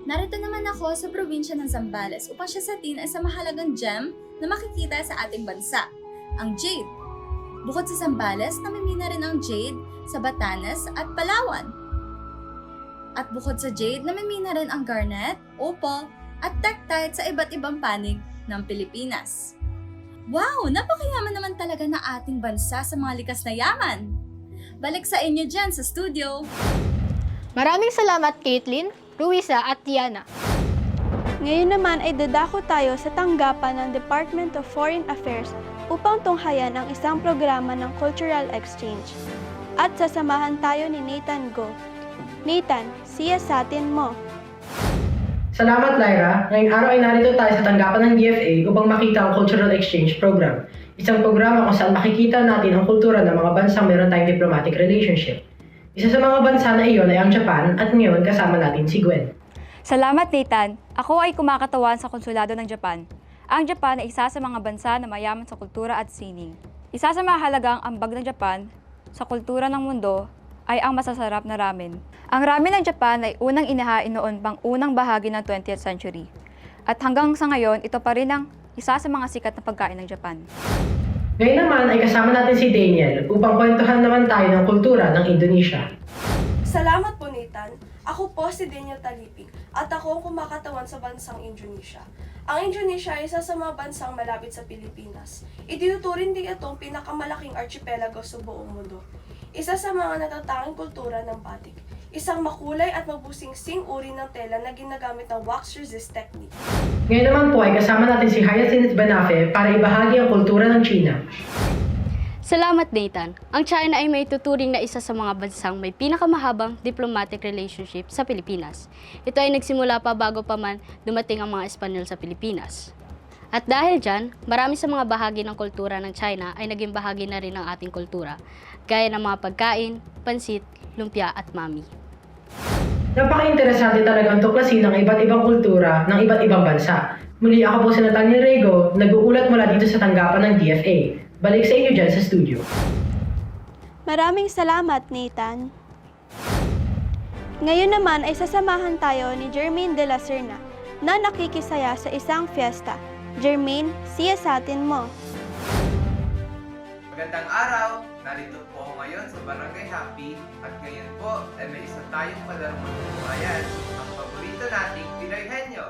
[SPEAKER 17] Narito naman ako sa probinsya ng Zambales upang siyasatin ay sa mahalagang gem na makikita sa ating bansa, ang jade. Bukod sa Zambales, namimina rin ang jade sa Batanes at Palawan. At bukod sa jade, namimina rin ang garnet, opal, at tektite sa iba't ibang panig ng Pilipinas. Wow! Napakayaman naman talaga na ating bansa sa mga likas na yaman! Balik sa inyo dyan sa studio!
[SPEAKER 4] Maraming salamat, Caitlin, Ruisa at Tiana.
[SPEAKER 20] Ngayon naman ay dadako tayo sa tanggapan ng Department of Foreign Affairs upang tunghayan ang isang programa ng cultural exchange. At sasamahan tayo ni Nathan Go. Nathan, siyasatin mo.
[SPEAKER 21] Salamat, Lyra. Ngayong araw ay narito tayo sa tanggapan ng DFA upang makita ang Cultural Exchange Program. Isang programa kung saan makikita natin ang kultura ng mga bansang meron tayong diplomatic relationship. Isa sa mga bansa na iyon ay ang Japan at ngayon kasama natin si Gwen.
[SPEAKER 22] Salamat, Nathan. Ako ay kumakatawan sa konsulado ng Japan. Ang Japan ay isa sa mga bansa na mayaman sa kultura at sining. Isa sa mahalagang ambag ng Japan sa kultura ng mundo ay ang masasarap na ramen. Ang ramen ng Japan ay unang inihain noon pang unang bahagi ng 20th century. At hanggang sa ngayon, ito pa rin ang isa sa mga sikat na pagkain ng Japan.
[SPEAKER 21] Ngayon naman ay kasama natin si Daniel upang kwentuhan naman tayo ng kultura ng Indonesia.
[SPEAKER 25] Salamat po, Nathan. Ako po si Daniel Talipig at ako ang kumakatawan sa bansang Indonesia. Ang Indonesia ay isa sa mga bansang malapit sa Pilipinas. Itinuturing din itong pinakamalaking archipelago sa buong mundo. Isa sa mga natatanging kultura ng batik. Isang makulay at mabusingsing uri ng tela na ginagamit ng wax resist technique.
[SPEAKER 21] Ngayon naman po ay kasama natin si Hyacinth Banafe para ibahagi ang kultura ng China.
[SPEAKER 5] Salamat, Nathan. Ang China ay may tuturing na isa sa mga bansang may pinakamahabang diplomatic relationship sa Pilipinas. Ito ay nagsimula pa bago pa man dumating ang mga Espanyol sa Pilipinas. At dahil dyan, marami sa mga bahagi ng kultura ng China ay naging bahagi na rin ng ating kultura, gaya ng mga pagkain, pansit, lumpia at mami.
[SPEAKER 21] Napaka-interesante talagang tuklasin ng iba't ibang kultura ng iba't ibang bansa. Muli ako po si Natalia Rego, nag-uulat mula dito sa tanggapan ng DFA. Balik sa inyo dyan sa studio.
[SPEAKER 20] Maraming salamat, Nathan. Ngayon naman ay sasamahan tayo ni Jermaine de la Serna na nakikisaya sa isang fiesta. Jermaine, siyasatin mo.
[SPEAKER 26] Magandang araw! Narito po ako ngayon sa Barangay Happy at ngayon po ay may isa tayong palarong magbubuhayan, ang paborito nating Pinoy Henyo.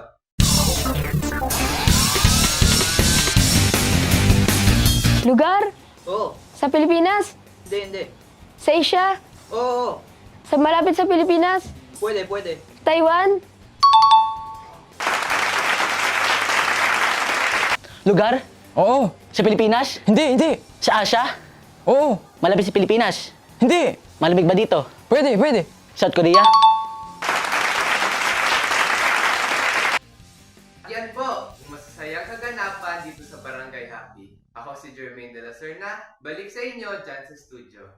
[SPEAKER 22] Lugar?
[SPEAKER 26] Oo.
[SPEAKER 22] Sa Pilipinas?
[SPEAKER 26] Hindi.
[SPEAKER 22] Sa Asia?
[SPEAKER 26] Oo.
[SPEAKER 22] Sa malapit sa Pilipinas?
[SPEAKER 26] Pwede.
[SPEAKER 22] Taiwan?
[SPEAKER 27] Lugar?
[SPEAKER 26] Oo.
[SPEAKER 27] Sa Pilipinas?
[SPEAKER 26] Hindi.
[SPEAKER 27] Sa Asia?
[SPEAKER 26] Oo.
[SPEAKER 27] Malapit sa Pilipinas?
[SPEAKER 26] Hindi.
[SPEAKER 27] Malamig ba dito?
[SPEAKER 26] Pwede.
[SPEAKER 27] South Korea?
[SPEAKER 26] Yan po, masasayang kaganapan dito sa Barangay Happy. Ako si Jermaine de la Serna, balik sa inyo dyan sa studio.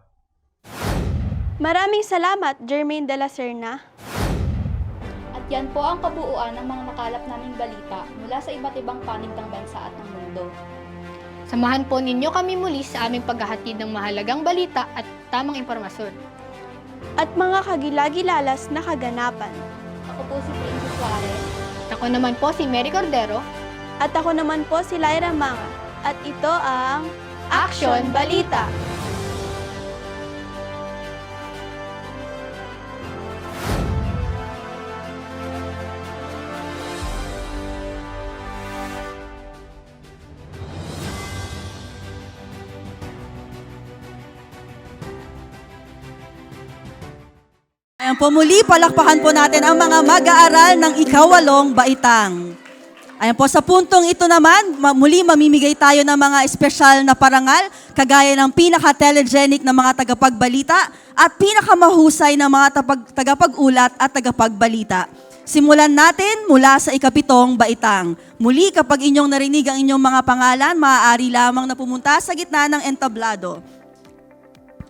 [SPEAKER 20] Maraming salamat, Jermaine de la Serna.
[SPEAKER 13] At yan po ang kabuuan ng mga nakalap naming balita mula sa iba't ibang panig ng bansa at ng mundo.
[SPEAKER 4] Samahan po ninyo kami muli sa aming paghahatid ng mahalagang balita at tamang impormasyon.
[SPEAKER 20] At mga kagilagilalas na kaganapan.
[SPEAKER 13] Ako po si Princess Suarez.
[SPEAKER 4] Ako naman po si Mary Cordero.
[SPEAKER 20] At ako naman po si Lyra Manga. At ito ang Action Balita.
[SPEAKER 1] Ayan po muli, palakpakan po natin ang mga mag-aaral ng ikawalong baitang. Ayan po, sa puntong ito naman, muli mamimigay tayo ng mga espesyal na parangal, kagaya ng pinaka-telegenic na mga tagapagbalita at pinakamahusay na mga tagapag-ulat at tagapagbalita. Simulan natin mula sa ikapitong baitang. Muli, kapag inyong narinig ang inyong mga pangalan, maaari lamang na pumunta sa gitna ng entablado.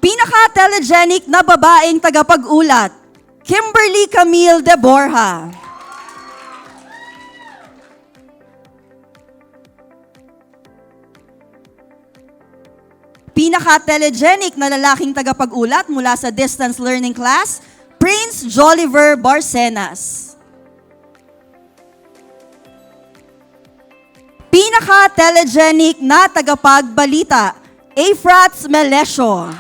[SPEAKER 1] Pinaka-telegenic na babaeng tagapag-ulat, Kimberly Camille de Borja. Pinaka-telegenic na lalaking tagapag-ulat mula sa distance learning class, Prince Joliver Barcenas. Pinaka-telegenic na tagapagbalita, Efrats Melesio.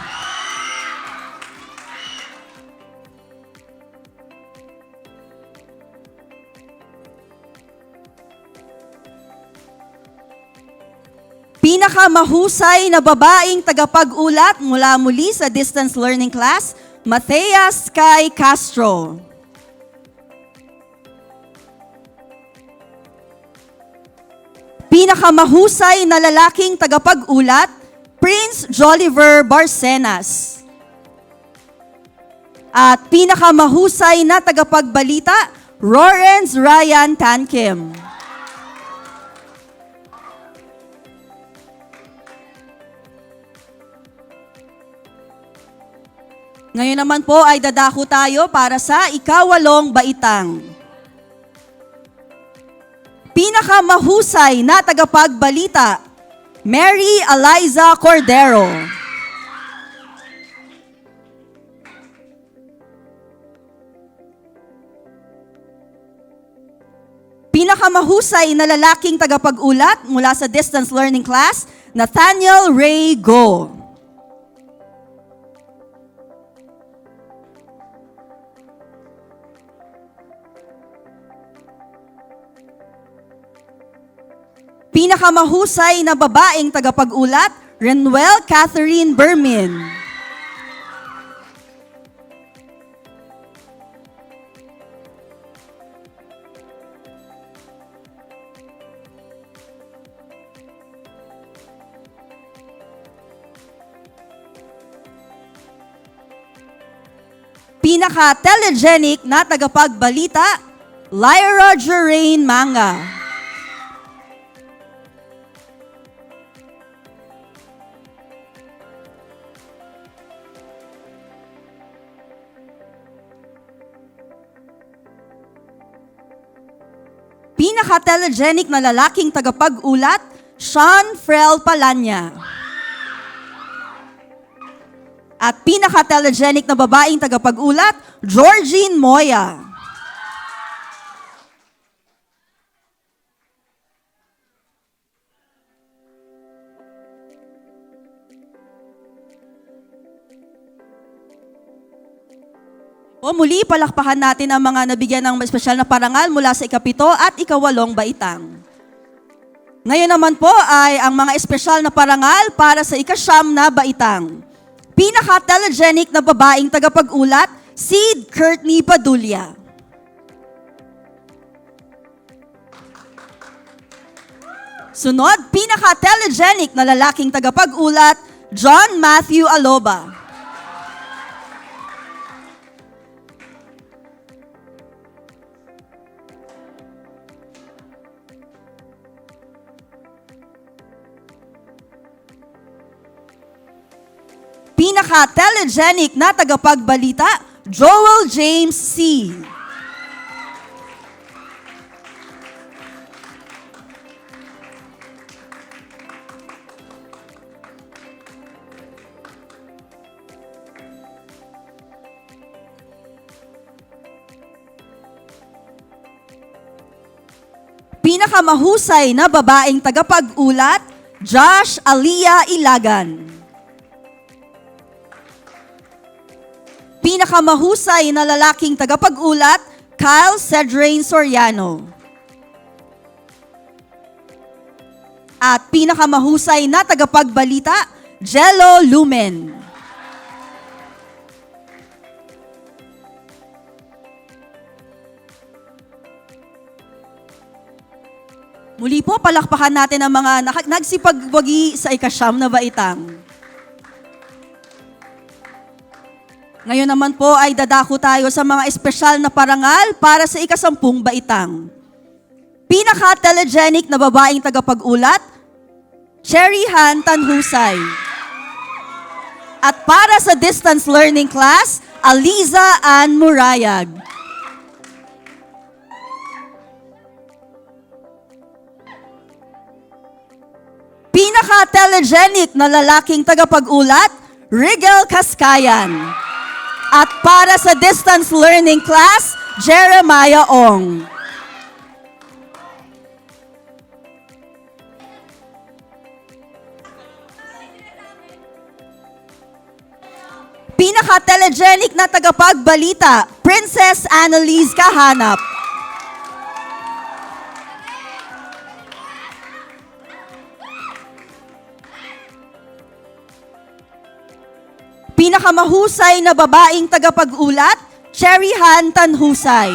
[SPEAKER 1] Pinakamahusay na babaeng tagapag-ulat mula muli sa distance learning class, Mathea Sky Castro. Pinakamahusay na lalaking tagapag-ulat, Prince Joliver Barcenas. At pinakamahusay na tagapagbalita, Lawrence Ryan Tankim. Ngayon naman po ay dadako tayo para sa ikawalong baitang. Pinakamahusay na tagapagbalita, Mary Eliza Cordero. Pinakamahusay na lalaking tagapag-ulat mula sa distance learning class, Nathaniel Ray Go. Pinakamahusay na babaeng tagapag-ulat, Renuel Catherine Bermin. Pinaka-telegenic na tagapagbalita, Lyra Jerain Manga. Pinaka-telegenic na lalaking tagapag-ulat, Sean Frel Palanya. At pinaka-telegenic na babaeng tagapag-ulat, Georgine Moya. O muli, palakpakan natin ang mga nabigyan ng espesyal na parangal mula sa ikapito at ikawalong baitang. Ngayon naman po ay ang mga espesyal na parangal para sa ikasyam na baitang. Pinaka-telegenic na babaeng tagapag-ulat, Sid Courtney Padulya. Sunod, pinaka-telegenic na lalaking tagapag-ulat, John Matthew Aloba. Pinaka-telegenic na tagapagbalita, Joel James C. Pinakamahusay na babaeng tagapag-ulat, Josh Aliyah Ilagan. Pinakamahusay na lalaking tagapag-ulat, Kyle Cedrain Soriano. At pinakamahusay na tagapagbalita, Jello Lumen. Muli po, palakpakan natin ang mga nagsipagwagi sa ikasyam na baitang. Ngayon naman po ay dadako tayo sa mga espesyal na parangal para sa ikasampung baitang. Pinaka-telegenic na babaeng tagapag-ulat, Cherry Han Tanhusay. At para sa distance learning class, Aliza Ann Murayag. Pinaka-telegenic na lalaking tagapag-ulat, Rigel Kaskayan. At para sa distance learning class, Jeremiah Ong. Pinaka-telegenic na tagapagbalita, Princess Annalise Kahanap. Pinakamahusay na babaeng tagapag-ulat, Cherry Han Tanhusay.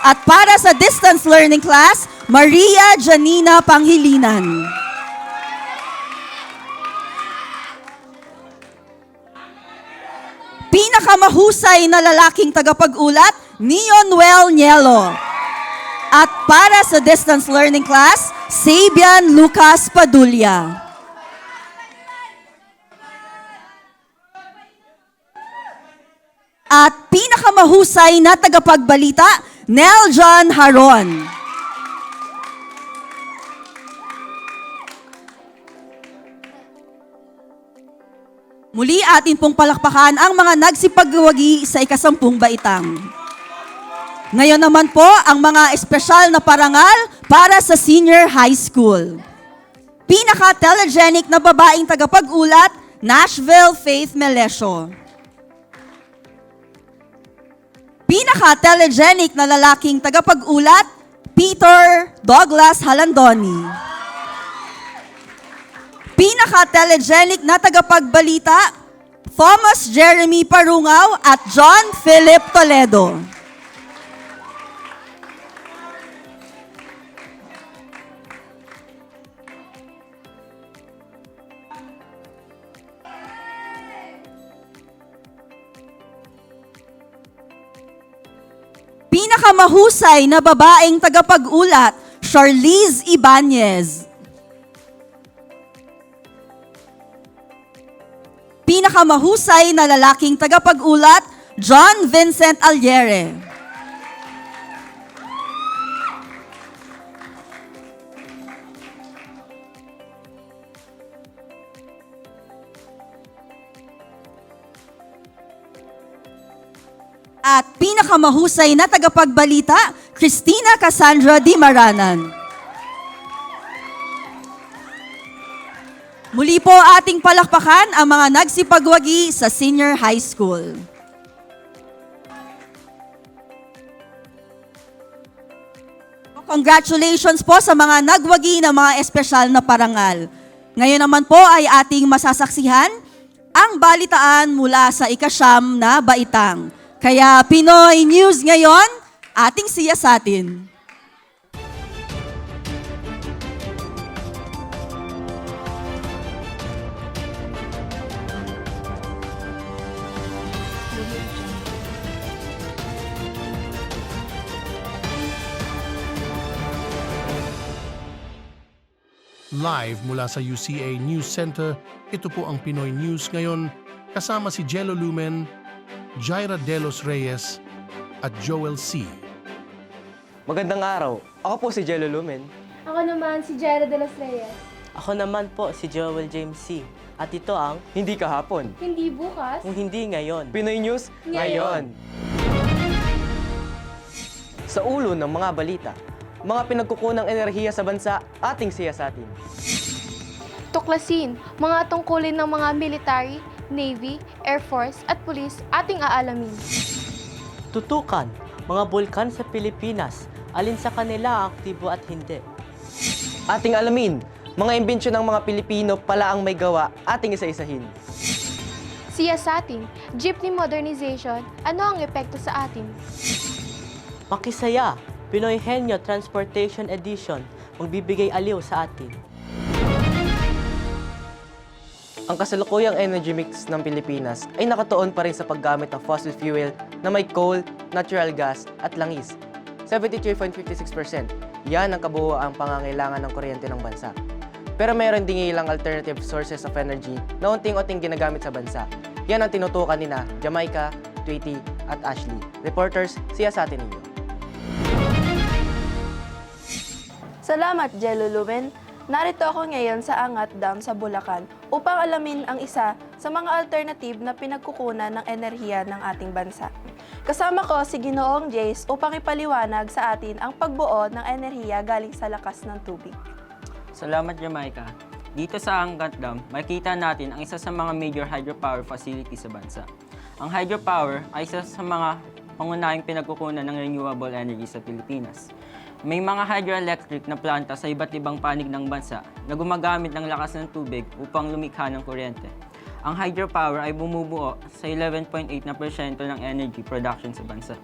[SPEAKER 1] At para sa distance learning class, Maria Janina Panghilinan. Pinakamahusay na lalaking tagapag-ulat, Neonuel Nielo. At para sa distance learning class, Sabian Lucas Padulya. At pinakamahusay na tagapagbalita, Nel John Haron. Muli atin pong palakpakan ang mga nagsipagwagi sa ikasampung baitang. Ngayon naman po ang mga espesyal na parangal para sa senior high school. Pinaka-telegenic na babaeng tagapag-ulat, Nashville Faith Melesio. Pinaka-telegenic na lalaking tagapag-ulat, Peter Douglas Halandoni. Pinaka-telegenic na tagapagbalita, Thomas Jeremy Parungaw at John Philip Toledo. Pinakamahusay na babaeng tagapag-ulat, Charlize Ibanez. Pinakamahusay na lalaking tagapag-ulat, John Vincent Alyere. At pinakamahusay na tagapagbalita, Christina Cassandra Di Maranan. Muli po ating palakpakan ang mga nagsipagwagi sa senior high school. Congratulations po sa mga nagwagi ng mga espesyal na parangal. Ngayon naman po ay ating masasaksihan ang balitaan mula sa ikasyam na baitang. Kaya Pinoy News ngayon, ating siyasatin.
[SPEAKER 3] Live mula sa UCA News Center, ito po ang Pinoy News ngayon kasama si Jello Lumen, Jaira Delos Reyes at Joel C.
[SPEAKER 7] Magandang araw. Ako po si Jello Lumen.
[SPEAKER 20] Ako naman si Jaira de los Reyes.
[SPEAKER 8] Ako naman po si Joel James C. At ito ang
[SPEAKER 7] Hindi Kahapon,
[SPEAKER 20] Hindi bukas.
[SPEAKER 8] Kung Hindi Ngayon.
[SPEAKER 7] Pinoy News ngayon. Sa ulo ng mga balita, mga pinagkukunang enerhiya sa bansa, ating siyasatin.
[SPEAKER 20] Tuklasin, mga tungkulin ng mga military, Navy, Air Force at Police ating aalamin.
[SPEAKER 8] Tutukan, mga bulkan sa Pilipinas, alin sa kanila aktibo at hindi.
[SPEAKER 7] Ating alamin, mga imbensyon ng mga Pilipino pala ang may gawa, ating isa-isahin.
[SPEAKER 20] Siyasatin, jeepney modernization, ano ang epekto sa atin?
[SPEAKER 8] Makisaya, Pinoy Henyo Transportation Edition, magbibigay aliw sa atin.
[SPEAKER 7] Ang kasalukuyang energy mix ng Pilipinas ay nakatuon pa rin sa paggamit ng fossil fuel na may coal, natural gas at langis. 73.56%. Yan ang kabuuang pangangailangan ng kuryente ng bansa. Pero mayroon ding ilang alternative sources of energy na unting-unting ginagamit sa bansa. Yan ang tinutukan nina Jamaica, Tweety at Ashley. Reporters, siyasatin ninyo.
[SPEAKER 2] Salamat, Jello Lumen. Narito ako ngayon sa Angat Dam sa Bulacan upang alamin ang isa sa mga alternative na pinagkukunan ng enerhiya ng ating bansa. Kasama ko si Ginoong Jace upang ipaliwanag sa atin ang pagbuo ng enerhiya galing sa lakas ng tubig.
[SPEAKER 9] Salamat, Jamaica. Dito sa Angat Dam, makikita natin ang isa sa mga major hydropower facility sa bansa. Ang hydropower ay isa sa mga pangunahing pinagkukunan ng renewable energy sa Pilipinas. May mga hydroelectric na planta sa iba't ibang panig ng bansa na gumagamit ng lakas ng tubig upang lumikha ng kuryente. Ang hydropower ay bumubuo sa 11.8% ng energy production sa bansa.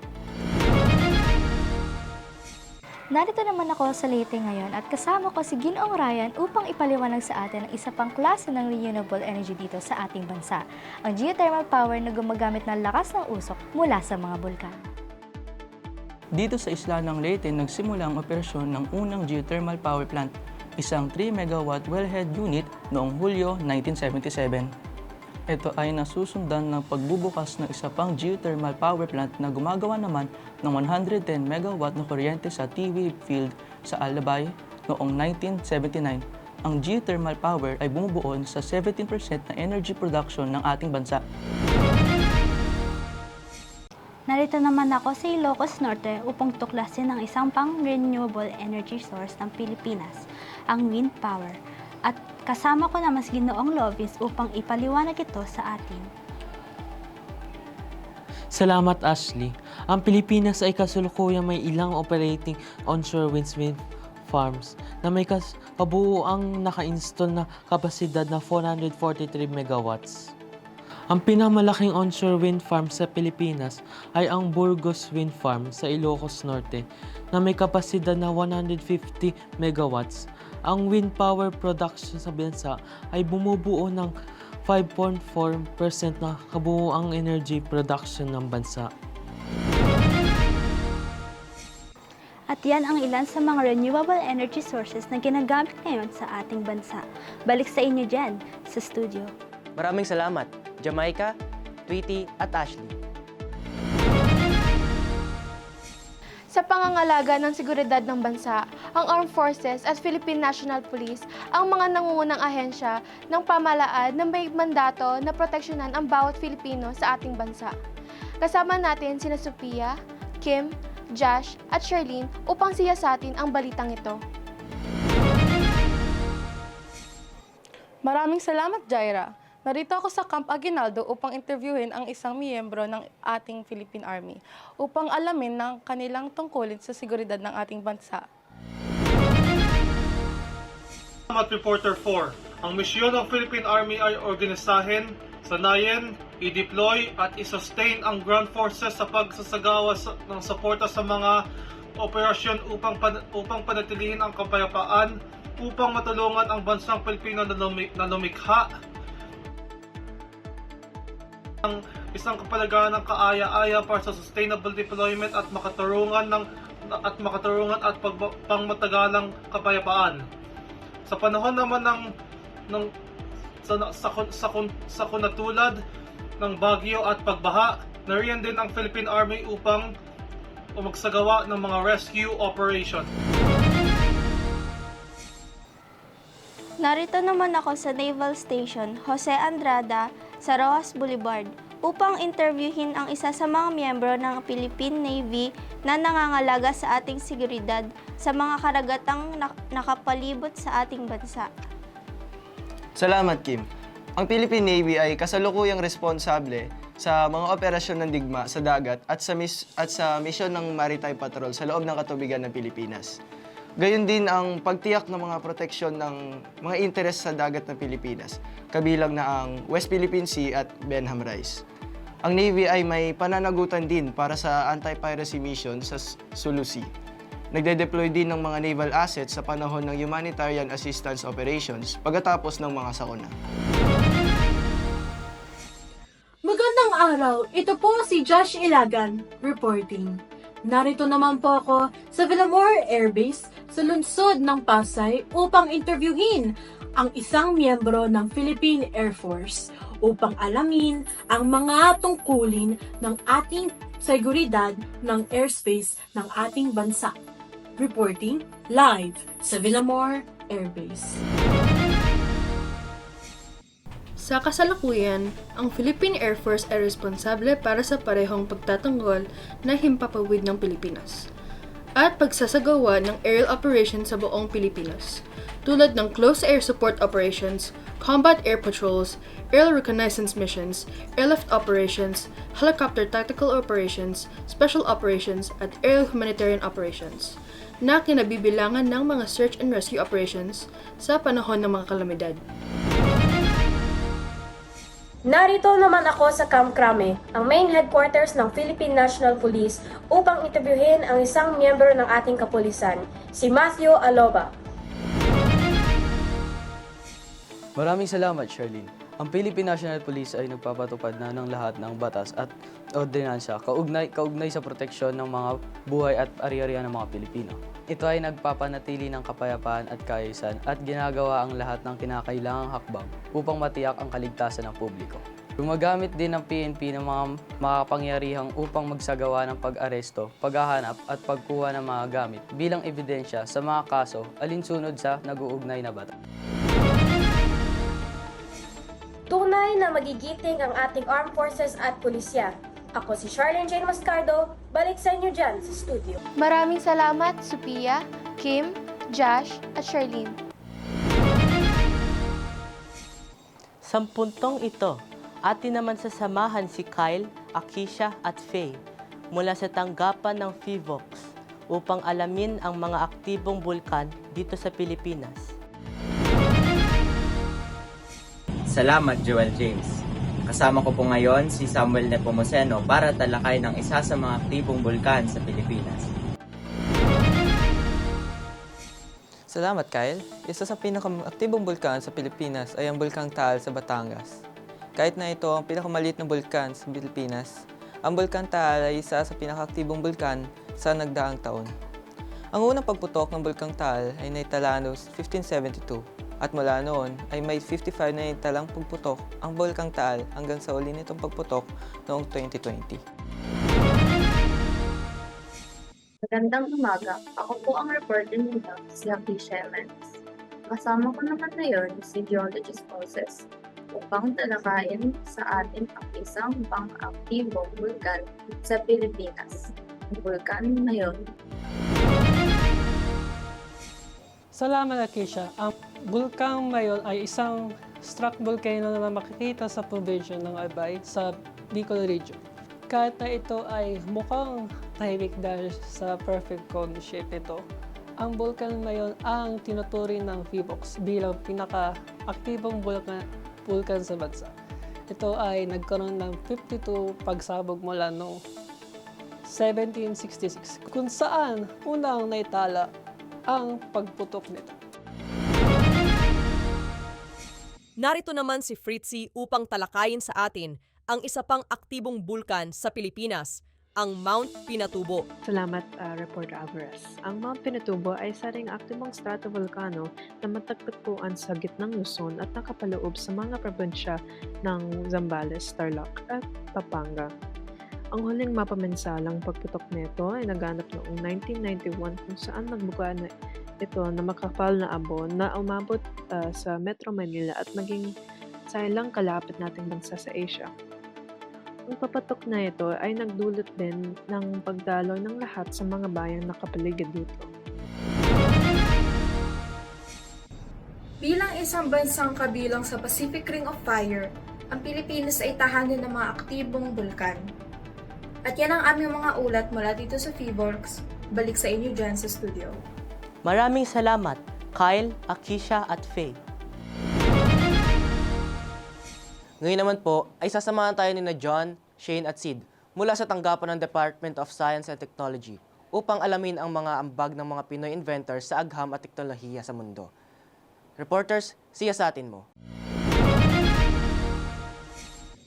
[SPEAKER 10] Narito naman ako sa Leyte ngayon at kasama ko si Ginoong Ryan upang ipaliwanag sa atin ang isa pang klase ng renewable energy dito sa ating bansa, ang geothermal power na gumagamit ng lakas ng usok mula sa mga bulkan.
[SPEAKER 11] Dito sa isla ng Leyte, nagsimula ang operasyon ng unang geothermal power plant, isang 3 megawatt wellhead unit noong Hulyo 1977. Ito ay nasusundan ng pagbubukas ng isa pang geothermal power plant na gumagawa naman ng 110 megawatt na kuryente sa T-Wave Field sa Alabay noong 1979. Ang geothermal power ay bumubuo sa 17% na energy production ng ating bansa.
[SPEAKER 10] Narito naman ako sa Ilocos Norte upang tuklasin ang isang pang renewable energy source ng Pilipinas, ang wind power. At kasama ko naman si Ginoong Lovis upang ipaliwanag ito sa atin.
[SPEAKER 12] Salamat, Ashley. Ang Pilipinas ay kasalukuyang may ilang operating onshore wind farms na may kabuuang naka-install na kapasidad na 443 megawatts. Ang pinamalaking onshore wind farm sa Pilipinas ay ang Burgos Wind Farm sa Ilocos Norte na may kapasidad na 150 megawatts. Ang wind power production sa bansa ay bumubuo ng 5.4% na kabuuang energy production ng bansa.
[SPEAKER 10] At yan ang ilan sa mga renewable energy sources na ginagamit ngayon sa ating bansa. Balik sa inyo dyan, sa studio.
[SPEAKER 7] Maraming salamat, Jamaica, Tweety at Ashley.
[SPEAKER 14] Sa pangangalaga ng seguridad ng bansa, ang Armed Forces at Philippine National Police ang mga nangungunang ahensya ng pamahalaan na may mandato na proteksyonan ang bawat Filipino sa ating bansa. Kasama natin sina Sophia, Kim, Josh at Charlene upang siyasatin ang balitang ito.
[SPEAKER 25] Maraming salamat, Jaira. Narito ako sa Camp Aguinaldo upang interviewin ang isang miyembro ng ating Philippine Army upang alamin ng kanilang tungkulin sa seguridad ng ating bansa.
[SPEAKER 23] Salamat, Reporter 4. Ang misyon ng Philippine Army ay organisahin, sanayin, i-deploy at i-sustain ang ground forces sa pagsasagawa ng suporta sa mga operasyon upang panatilihin ang kapayapaan, upang matulungan ang bansang Pilipino na lumikha ang isang kapalagaan ng kaaya-aya para sa sustainable deployment at makatarungan at pangmatagalang kapayapaan. Sa panahon naman sa kunatulad ng bagyo at pagbaha, nariyan din ang Philippine Army upang magsagawa ng mga rescue operation.
[SPEAKER 16] Narito naman ako sa Naval Station Jose Andrada sa Rojas Boulevard upang interviewin ang isa sa mga miyembro ng Philippine Navy na nangangalaga sa ating seguridad sa mga karagatang nakapalibot sa ating bansa.
[SPEAKER 24] Salamat, Kim. Ang Philippine Navy ay kasalukuyang responsable sa mga operasyon ng digma sa dagat at sa misyon ng Maritime Patrol sa loob ng katubigan ng Pilipinas. Gayon din ang pagtiyak ng mga proteksyon ng mga interes sa dagat ng Pilipinas, kabilang na ang West Philippine Sea at Benham Rise. Ang Navy ay may pananagutan din para sa anti-piracy mission sa Sulu Sea. Nagde-deploy din ng mga naval assets sa panahon ng humanitarian assistance operations pagkatapos ng mga sakuna.
[SPEAKER 5] Magandang araw, ito po si Josh Ilagan, reporting. Narito naman po ako sa Villamor Air Base sa lungsod ng Pasay upang interviewin ang isang miyembro ng Philippine Air Force upang alamin ang mga tungkulin ng ating seguridad ng airspace ng ating bansa. Reporting live sa Villamor Air Base.
[SPEAKER 6] Sa kasalukuyan, ang Philippine Air Force ay responsable para sa parehong pagtatanggol na himpapawid ng Pilipinas at pagsasagawa ng aerial operations sa buong Pilipinas, tulad ng close air support operations, combat air patrols, aerial reconnaissance missions, airlift operations, helicopter tactical operations, special operations, at aerial humanitarian operations, na kinabibilangan ng mga search and rescue operations sa panahon ng mga kalamidad.
[SPEAKER 5] Narito naman ako sa Camp Crame, ang main headquarters ng Philippine National Police upang interviewin ang isang miyembro ng ating kapulisan, si Matthew Aloba.
[SPEAKER 15] Maraming salamat, Charlene. Ang Philippine National Police ay nagpapatupad na ng lahat ng batas at ordinansya kaugnay sa proteksyon ng mga buhay at ari-arian ng mga Pilipino. Ito ay nagpapanatili ng kapayapaan at kaayusan at ginagawa ang lahat ng kinakailangang hakbang upang matiyak ang kaligtasan ng publiko. Gumagamit din ng PNP ng mga makapangyarihang upang magsagawa ng pag-aresto, paghahanap at pagkuha ng mga gamit bilang ebidensya sa mga kaso alinsunod sa nag-uugnay na batas.
[SPEAKER 5] Tunay na magigiting ang ating armed forces at pulisya. Ako si Charlene Jane Mascardo, balik sa inyo dyan sa studio.
[SPEAKER 14] Maraming salamat, Sophia, Kim, Josh, at Charlene.
[SPEAKER 8] Sa puntong ito, atin naman sasamahan si Kyle, Akisha at Faye mula sa tanggapan ng FIVOX upang alamin ang mga aktibong bulkan dito sa Pilipinas.
[SPEAKER 9] Salamat, Joel James. Kasama ko po ngayon si Samuel Nepomuceno para talakay ng isa sa mga aktibong bulkan sa Pilipinas.
[SPEAKER 17] Salamat, Kyle. Isa sa pinakaaktibong bulkan sa Pilipinas ay ang Bulkang Taal sa Batangas. Kahit na ito ang pinakamaliit na bulkan sa Pilipinas, ang Bulkang Taal ay isa sa pinakaaktibong bulkan sa nagdaang taon. Ang unang pagputok ng Bulkang Taal ay naitala noong 1572. At mula noon ay may 55 na naitalang pagputok ang Bulkang Taal hanggang sa uli nitong pagputok noong 2020.
[SPEAKER 18] Magandang umaga. Ako po ang reporter nito, si Akisha Evans. Kasama ko naman ngayon si Geologist Moses upang talakayin sa atin ang isang pang-aktibong bulkan sa Pilipinas. Ang bulkan ngayon.
[SPEAKER 19] Salamat, Akisha. Ang Bulkang Mayon ay isang struck volcano na makikita sa probinsya ng Albay sa Bicol Region. Kahit na ito ay mukhang tahimik dahil sa perfect cone shape nito, ang Bulkang Mayon ang tinuturing ng FIVOX bilang pinaka-aktibong bulkan sa bansa. Ito ay nagkaroon ng 52 pagsabog mula noong 1766, kung saan unang naitala ang pagputok nito.
[SPEAKER 21] Narito naman si Fritzy upang talakayin sa atin ang isa pang aktibong bulkan sa Pilipinas, ang Mount Pinatubo.
[SPEAKER 28] Salamat, Reporter Alvarez. Ang Mount Pinatubo ay isa ring aktibong stratovolcano na matagpuan sa gitnang Luzon at nakapaloob sa mga probinsya ng Zambales, Tarlac at Pampanga. Ang huling mapaminsalang pagputok nito ay naganap noong 1991 kung saan nagbuka na ito na makapal na abo na umabot sa Metro Manila at maging sa ilang kalapit nating bansa sa Asia. Ang papatok na ito ay nagdulot din ng pagdaloy ng lahat sa mga bayang nakapaligid dito.
[SPEAKER 29] Bilang isang bansang kabilang sa Pacific Ring of Fire, ang Pilipinas ay tahanan ng mga aktibong bulkan. At yan ang aming mga ulat mula dito sa FIVOX. Balik sa inyo dyan sa studio.
[SPEAKER 8] Maraming salamat, Kyle, Akisha at Faye.
[SPEAKER 15] Ngayon naman po ay sasamahan tayo ni John, Shane at Sid mula sa tanggapan ng Department of Science and Technology
[SPEAKER 7] upang alamin ang mga ambag ng mga Pinoy inventors sa agham at teknolohiya sa mundo. Reporters, siyasatin mo.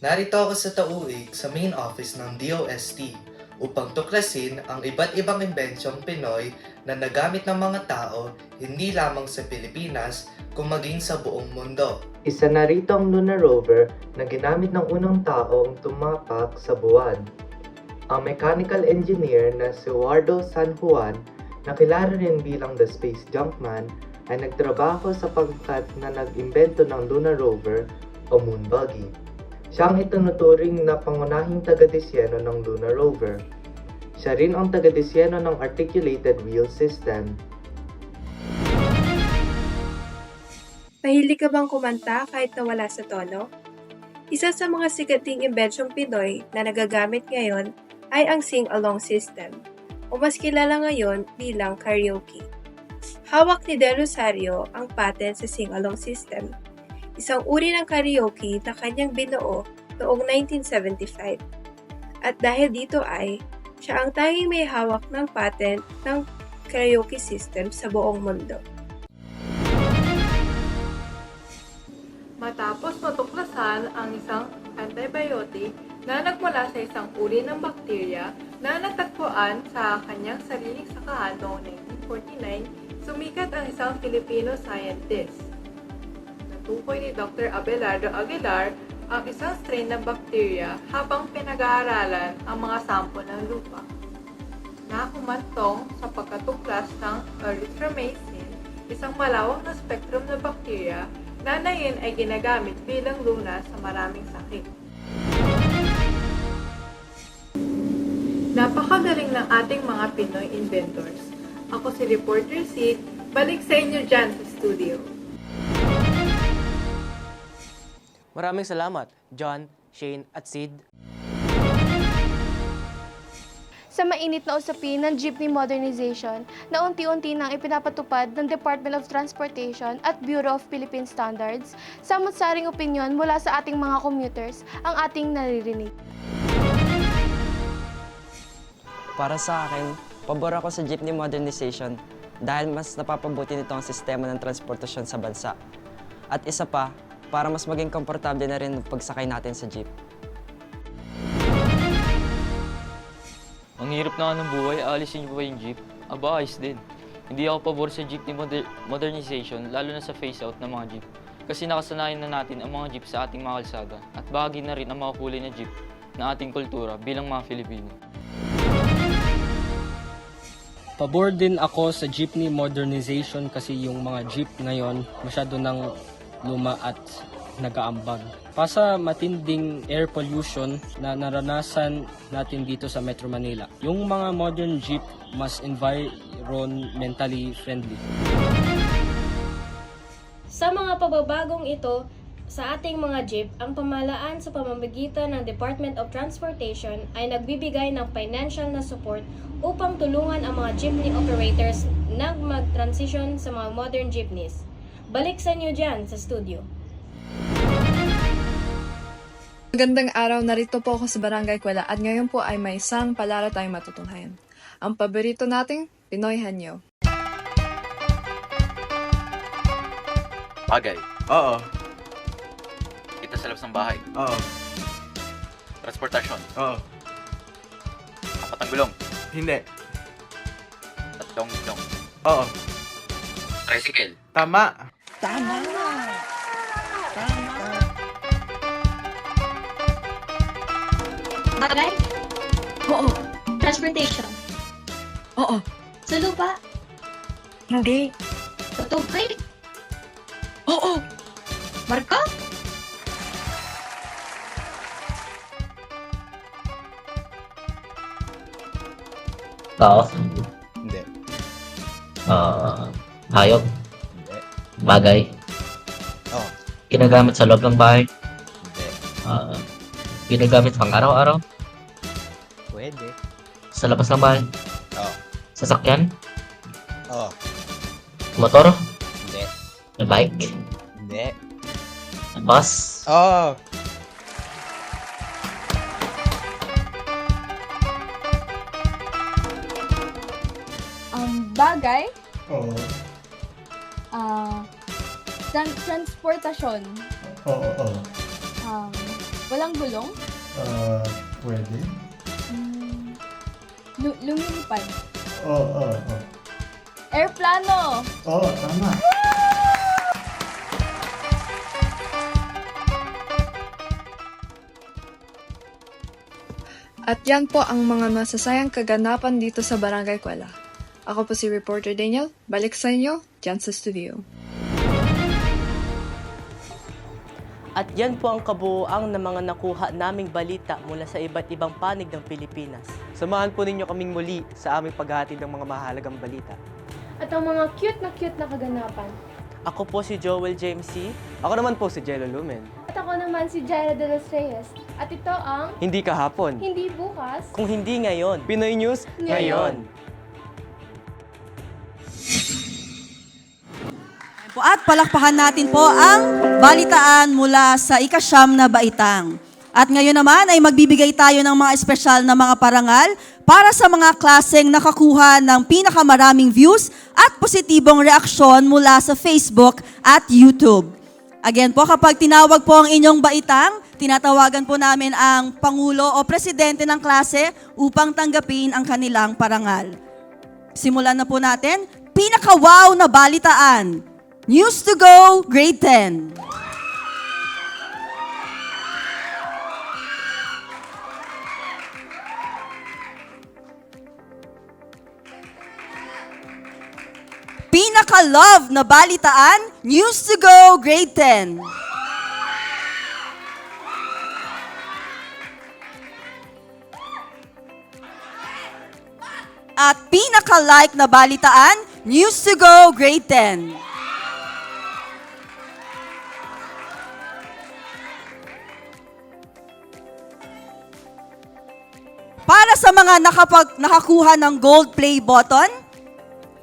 [SPEAKER 1] Narito ako sa Tauig sa main office ng DOST upang tuklasin ang iba't ibang imbensyong Pinoy na nagamit ng mga tao hindi lamang sa Pilipinas kung maging sa buong mundo. Isa na rito ang lunar rover na ginamit ng unang taong tumapak sa buwan. Ang mechanical engineer na si Eduardo San Juan, na kilala rin bilang the Space Junkman, ay nagtrabaho sa pangkat na nag-imbento ng lunar rover o moon buggy. Siya ang itinuturing na pangunahing taga-disyeno ng lunar rover. Siya rin ang taga-disyeno ng articulated wheel system.
[SPEAKER 25] Mahilig ka bang kumanta kahit nawala sa tono? Isa sa mga sigating imbensyong Pinoy na nagagamit ngayon ay ang sing-along system, o mas kilala ngayon bilang karaoke. Hawak ni Del Rosario ang patent sa sing-along system, isang uri ng karaoke na kanyang binuo noong 1975. At dahil dito ay, siya ang tanging may hawak ng patent ng karaoke system sa buong mundo.
[SPEAKER 6] Matapos matuklasan ang isang antibiotic na nagmula sa isang uri ng bakterya na natagpuan sa kanyang sariling sakahan noong 1949, sumikat ang isang Filipino scientist. Natukoy ni Dr. Abelardo Aguilar ang isang strain ng bakterya habang pinag-aaralan ang mga sample ng lupa. Nakumantong sa pagkatuklas ng erythromycin, isang malawak na spektrum na bakterya na ngayon ay ginagamit bilang lunas sa maraming sakit. Napakagaling ng ating mga Pinoy inventors. Ako si Reporter Sid, balik sa inyo dyan sa studio.
[SPEAKER 7] Maraming salamat, John, Shane at Sid.
[SPEAKER 14] Sa mainit na usapin ng jeepney modernization na unti-unti nang ipinapatupad ng Department of Transportation at Bureau of Philippine Standards, samot-saring opinyon mula sa ating mga commuters ang ating naririnig.
[SPEAKER 2] Para sa akin, pabor ako sa jeepney modernization dahil mas napapabuti nito ang sistema ng transportasyon sa bansa. At isa pa, para mas maging komportable na rin ang pagsakay natin sa jeep.
[SPEAKER 3] Ang hirap na ng buhay, aalisin niyo ba yung jeep? Aba, ayos din. Hindi ako pabor sa jeepney modernization, lalo na sa phase-out ng mga jeep. Kasi nakasanayan na natin ang mga jeep sa ating mga kalsada at bahagi na rin ang mga kulay na jeep na ating kultura bilang mga Filipino.
[SPEAKER 4] Pabor din ako sa jeepney modernization kasi yung mga jeep ngayon masyado nang luma at nagaambag. Pasa matinding air pollution na naranasan natin dito sa Metro Manila. Yung mga modern jeep mas environmentally friendly.
[SPEAKER 13] Sa mga pagbabagong ito, sa ating mga jeep, ang pamahalaan sa pamamagitan ng Department of Transportation ay nagbibigay ng financial na support upang tulungan ang mga jeepney operators na mag-transition sa mga modern jeepneys. Balik sa inyo dyan sa studio.
[SPEAKER 20] Magandang araw, narito po ako sa Barangay Kuwela at ngayon po ay may isang palaro tayong matutunghayan. Ang paborito nating Pinoy Henyo.
[SPEAKER 22] Bagay.
[SPEAKER 24] Oo.
[SPEAKER 22] Kita sa labas ng bahay.
[SPEAKER 24] Oo.
[SPEAKER 22] Transportasyon.
[SPEAKER 24] Oo.
[SPEAKER 22] Apat ang gulong.
[SPEAKER 24] Hindi.
[SPEAKER 22] Tatlong gulong.
[SPEAKER 24] Oo.
[SPEAKER 22] Tricycle.
[SPEAKER 24] Tama.
[SPEAKER 20] Tama na! Tama!
[SPEAKER 26] Bagay? Oo. Transportation? Oo. Sa lupa? Hindi. Sa tubig? Oo. Marka?
[SPEAKER 27] Tao?
[SPEAKER 24] Hindi.
[SPEAKER 27] Hayop?
[SPEAKER 24] Hindi.
[SPEAKER 27] Bagay?
[SPEAKER 24] Oo.
[SPEAKER 27] Ginagamit sa loob ng bahay?
[SPEAKER 24] Hindi.
[SPEAKER 27] Ginagamit pang araw-araw?
[SPEAKER 24] Pwede.
[SPEAKER 27] Sa labas ng bahay?
[SPEAKER 24] Oo.
[SPEAKER 27] Sasakyan?
[SPEAKER 24] Oo.
[SPEAKER 27] Motor?
[SPEAKER 24] Hindi.
[SPEAKER 27] Bike?
[SPEAKER 24] Hindi.
[SPEAKER 27] Bus?
[SPEAKER 24] Oo.
[SPEAKER 20] Bagay?
[SPEAKER 5] Oo.
[SPEAKER 20] Transportasyon.
[SPEAKER 5] Oo.
[SPEAKER 20] Walang gulong?
[SPEAKER 5] Pwede.
[SPEAKER 20] Lumilipad.
[SPEAKER 5] Oo.
[SPEAKER 20] Airplano.
[SPEAKER 5] Oo, tama.
[SPEAKER 20] At yan po ang mga masasayang kaganapan dito sa Barangay Kuwela. Ako po si Reporter Daniel. Balik sa inyo, dyan sa studio.
[SPEAKER 8] At yan po ang kabuuan ng mga nakuha naming balita mula sa iba't ibang panig ng Pilipinas.
[SPEAKER 7] Samahan po ninyo kaming muli sa aming paghahatid ng mga mahalagang balita.
[SPEAKER 14] At ang mga cute na kaganapan.
[SPEAKER 8] Ako po si Joel James C.
[SPEAKER 7] Ako naman po si Jello Lumen.
[SPEAKER 14] At ako naman si Jaira de los Reyes. At ito ang
[SPEAKER 7] Hindi kahapon.
[SPEAKER 14] Hindi Bukas.
[SPEAKER 8] Kung hindi ngayon.
[SPEAKER 7] Pinoy News ngayon.
[SPEAKER 9] At palakpakan natin po ang balitaan mula sa ika-9 na baitang. At ngayon naman ay magbibigay tayo ng mga espesyal na mga parangal para sa mga klaseng nakakuha ng pinakamaraming views at positibong reaksyon mula sa Facebook at YouTube. Again po, kapag tinawag po ang inyong baitang, tinatawagan po namin ang Pangulo o Presidente ng klase upang tanggapin ang kanilang parangal. Simulan na po natin. Pinaka-wow na balitaan. News to Go, Grade 10. Pinaka-love na balitaan, News to Go, Grade 10. At pinaka-like na balitaan, News to Go, Grade 10. Para sa mga nakakuha ng gold play button,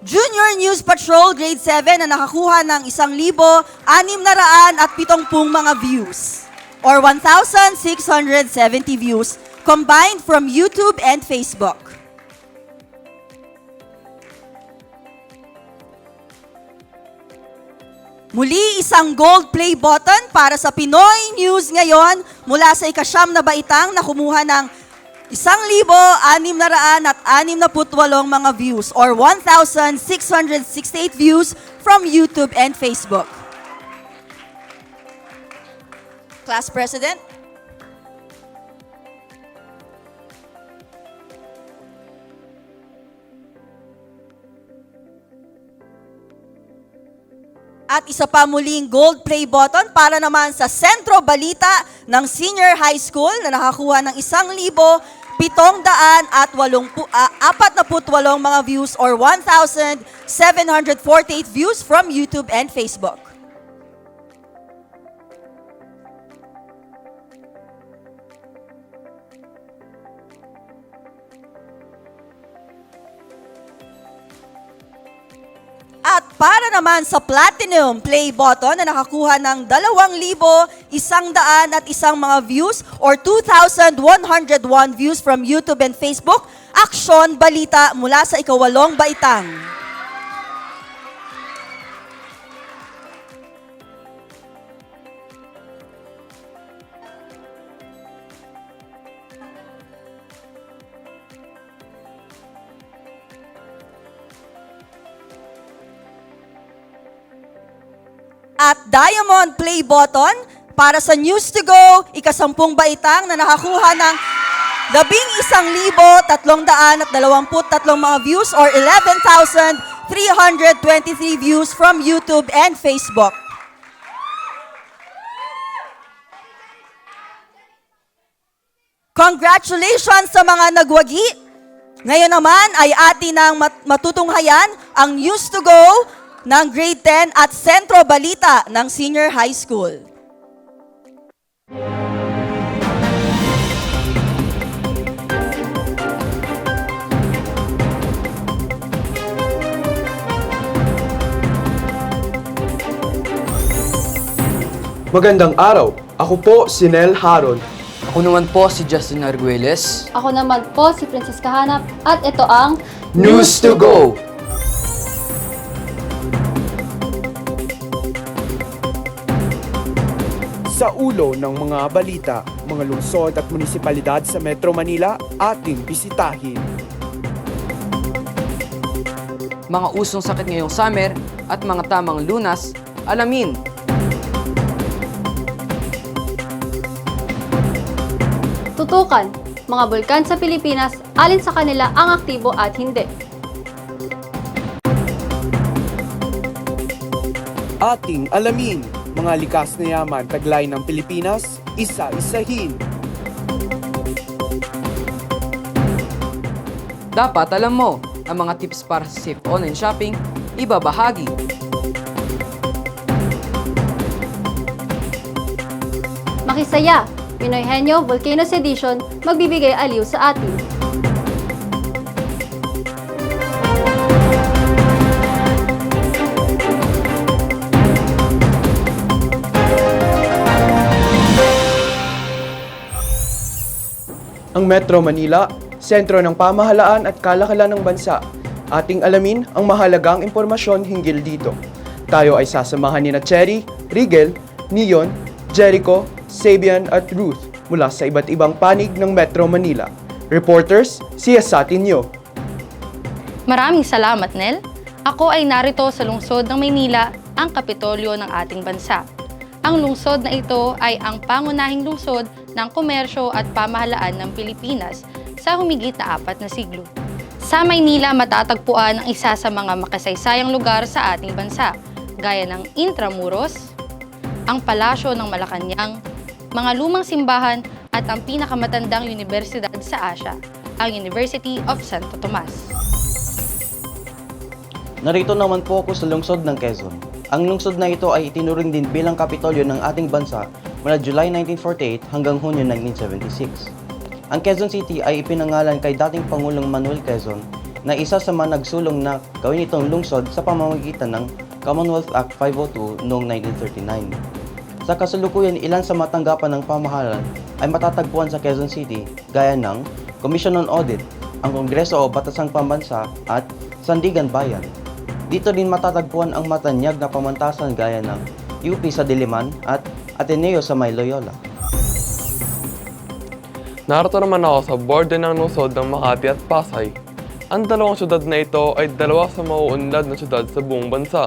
[SPEAKER 9] Junior News Patrol Grade 7 na nakakuha ng 1,670 mga views or 1,670 views combined from YouTube and Facebook. Muli, isang gold play button para sa Pinoy News ngayon mula sa ika-9 na baitang na kumuha ng 1,668 mga views or 1,668 views from YouTube and Facebook. Class President? At isa pa muling gold play button para naman sa Sentro Balita ng Senior High School na nakakuha ng 1,748 mga views or 1,748 views from YouTube and Facebook. At para naman sa Platinum Play button na nakakuha ng 2,101 mga views or 2,101 views from YouTube and Facebook, Aksyon Balita mula sa ika-8 baitang. At Diamond Play button para sa News to Go, ika-10 baitang na nakakuha ng 11,323 mga views or 11,323 views from YouTube and Facebook. Congratulations sa mga nagwagi! Ngayon naman ay atin nang matutunghayan ang News to Go ng Grade 10 at Sentro Balita ng Senior High School.
[SPEAKER 10] Magandang araw. Ako po si Nel Haron.
[SPEAKER 15] Ako naman po si Justin Arguelles.
[SPEAKER 11] Ako naman po si Princess Kahanap at ito ang
[SPEAKER 10] News to Go! Sa ulo ng mga balita, mga lungsod at munisipalidad sa Metro Manila ating bisitahin.
[SPEAKER 11] Mga usong sakit ngayong summer at mga tamang lunas, alamin.
[SPEAKER 12] Tutukan, mga bulkan sa Pilipinas, alin sa kanila ang aktibo at hindi.
[SPEAKER 10] Ating alamin, mga likas na yaman taglay ng Pilipinas, isa-isahin.
[SPEAKER 11] Dapat alam mo, ang mga tips para sa safe online shopping, ibabahagi.
[SPEAKER 12] Makisaya, Pinoy Henyo Volcanoes Edition, magbibigay aliw sa atin.
[SPEAKER 10] Ang Metro Manila, sentro ng pamahalaan at kalakalan ng bansa. Ating alamin ang mahalagang impormasyon hinggil dito. Tayo ay sasamahan ni Cherry, Rigel, Neon, Jericho, Sabian at Ruth mula sa iba't ibang panig ng Metro Manila. Reporters, siyasatin niyo.
[SPEAKER 16] Maraming salamat, Nel. Ako ay narito sa lungsod ng Maynila, ang kapitolyo ng ating bansa. Ang lungsod na ito ay ang pangunahing lungsod ng komersyo at pamahalaan ng Pilipinas sa humigit na 4 na siglo. Sa Maynila matatagpuan ang isa sa mga makasaysayang lugar sa ating bansa, gaya ng Intramuros, ang Palasyo ng Malacanang, mga lumang simbahan at ang pinakamatandang universidad sa Asia, ang University of Santo Tomas.
[SPEAKER 29] Narito naman po ako sa lungsod ng Quezon. Ang lungsod na ito ay itinuring din bilang kapitolyo ng ating bansa mula July 1948 hanggang Hunyo 1976. Ang Quezon City ay ipinangalan kay dating Pangulong Manuel Quezon na isa sa mga nagsulong na gawin itong lungsod sa pamamagitan ng Commonwealth Act 502 noong 1939. Sa kasalukuyan, ilan sa matanggapan ng pamahalaan ay matatagpuan sa Quezon City gaya ng Commission on Audit, ang Kongreso o Batasang Pambansa at Sandigan Bayan. Dito din matatagpuan ang matanyag na pamantasan gaya ng UP sa Diliman at Ateneo sa May Loyola.
[SPEAKER 17] Narito naman ako sa border ng lungsod ng Makati at Pasay. Ang dalawang syudad na ito ay dalawa sa mauunlad na syudad sa buong bansa.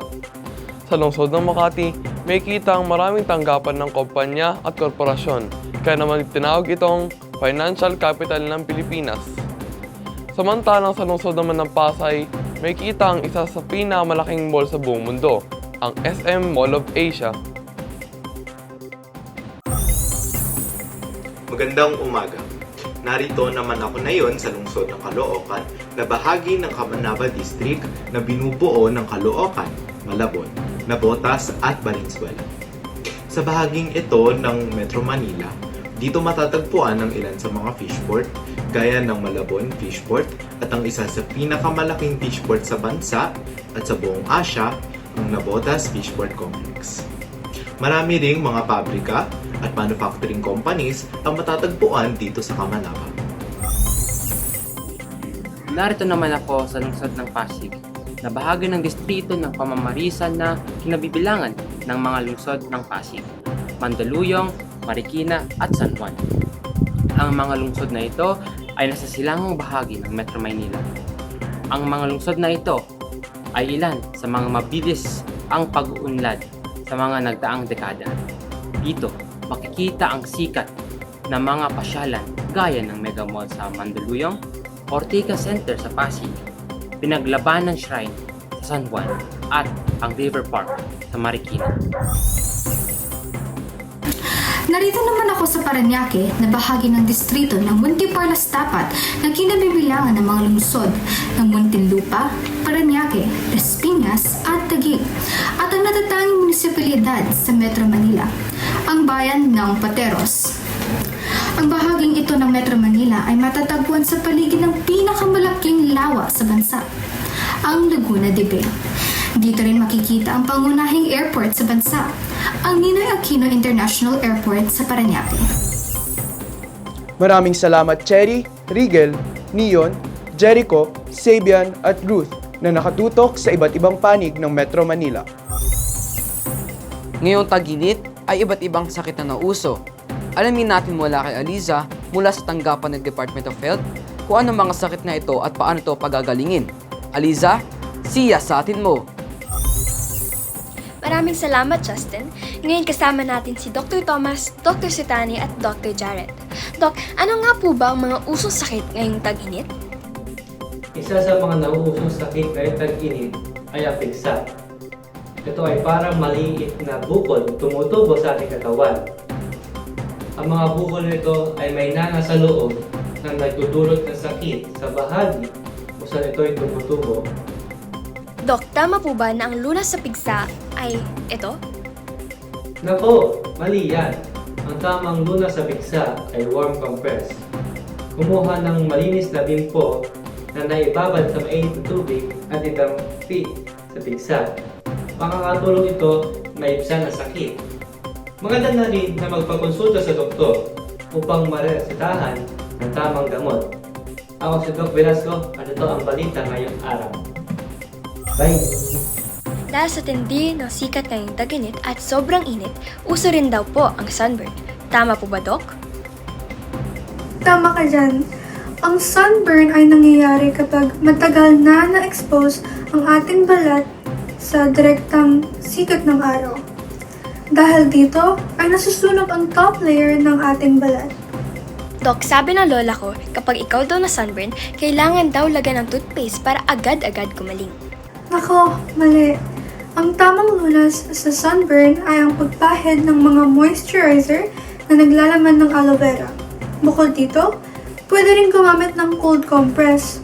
[SPEAKER 17] Sa lungsod ng Makati, may kita ang maraming tanggapan ng kumpanya at korporasyon, kaya naman tinawag itong Financial Capital ng Pilipinas. Samantalang sa lungsod naman ng Pasay, may kita ang isa sa pinakamalaking mall sa buong mundo, ang SM Mall of Asia.
[SPEAKER 18] Magandang umaga. Narito naman ako ngayon sa lungsod ng Caloocan na bahagi ng Camanaba District na binubuo ng Caloocan, Malabon, Navotas at Valenzuela. Sa bahaging ito ng Metro Manila, dito matatagpuan ang ilan sa mga fishport gaya ng Malabon Fishport at ang isa sa pinakamalaking fishport sa bansa at sa buong Asia, ang Navotas Fishport Complex. Marami ring mga pabrika at manufacturing companies ang matatagpuan dito sa Camanaba.
[SPEAKER 19] Narito naman ako sa lungsod ng Pasig, na bahagi ng distrito ng pamamarisan na kinabibilangan ng mga lungsod ng Pasig, Mandaluyong, Marikina at San Juan. Ang mga lungsod na ito ay nasa silangang bahagi ng Metro Maynila. Ang mga lungsod na ito ay ilan sa mga mabilis ang pag-uunlad sa mga nagdaang dekada. Dito, makikita ang sikat na mga pasyalan gaya ng Mega Mall sa Mandaluyong, Ortiga Center sa Pasig, Pinaglabanan Shrine sa San Juan at ang River Park sa Marikina.
[SPEAKER 21] Narito naman ako sa Parañaque na bahagi ng distrito ng Muntinlupa Tapat na kinabibilangan ng mga lungsod ng Muntinlupa, Parañaque, Las Piñas at Taguig at ang natatanging munisipalidad sa Metro Manila, ang bayan ng Pateros. Ang bahaging ito ng Metro Manila ay matatagpuan sa paligid ng pinakamalaking lawa sa bansa, ang Laguna de Bay. Dito rin makikita ang pangunahing airport sa bansa, ang Ninoy Aquino International Airport sa Parañaque.
[SPEAKER 10] Maraming salamat Cherry, Rigel, Neon, Jericho, Sabian at Ruth na nakatutok sa iba't ibang panig ng Metro Manila.
[SPEAKER 11] Ngayong tag-init, ay iba't ibang sakit na nauso. Alamin natin mula kay Aliza mula sa tanggapan ng Department of Health kung ano mga sakit na ito at paano ito pagagalingin. Aliza, siya sa atin mo.
[SPEAKER 1] Maraming salamat, Justin. Ngayon kasama natin si Dr. Thomas, Dr. Sitani at Dr. Jared. Doc, ano nga po ba ang mga usong sakit ngayong tag-init?
[SPEAKER 29] Isa sa mga nauusong sakit ngayong tag-init ay apigsa. Ito ay parang maliit na bukol tumutubo sa ating katawan. Ang mga bukol nito ay may nana sa loob na nagdudulot ng sakit sa bahagi kung saan ito ay tumutubo.
[SPEAKER 1] Doc, tama po ba na ang lunas sa pigsa ay ito?
[SPEAKER 29] Nako, mali yan. Ang tamang lunas sa pigsa ay warm compress. Kumuha ng malinis na bimpo na naibabad sa mainit na tubig at idampi sa pigsa. Makakatulong ito maibsan ang sakit. Maganda na rin na magpakonsulta sa doktor upang maresetahan ng tamang gamot. Ako si Doc Velasco at ito ang balita ngayong araw. Bye!
[SPEAKER 1] Dahil sa tindi ng sikat ngayong tag-init at sobrang init, uso rin daw po ang sunburn. Tama po ba, Doc?
[SPEAKER 2] Tama ka dyan. Ang sunburn ay nangyayari kapag matagal na na-expose ang ating balat sa direktang sikat ng araw. Dahil dito ay nasusunog ang top layer ng ating balat.
[SPEAKER 1] Doc, sabi ng lola ko, kapag ikaw daw na sunburn, kailangan daw lagyan ng toothpaste para agad-agad gumaling.
[SPEAKER 2] Nako, mali. Ang tamang lunas sa sunburn ay ang pagpahid ng mga moisturizer na naglalaman ng aloe vera. Bukod dito, pwede rin gumamit ng cold compress.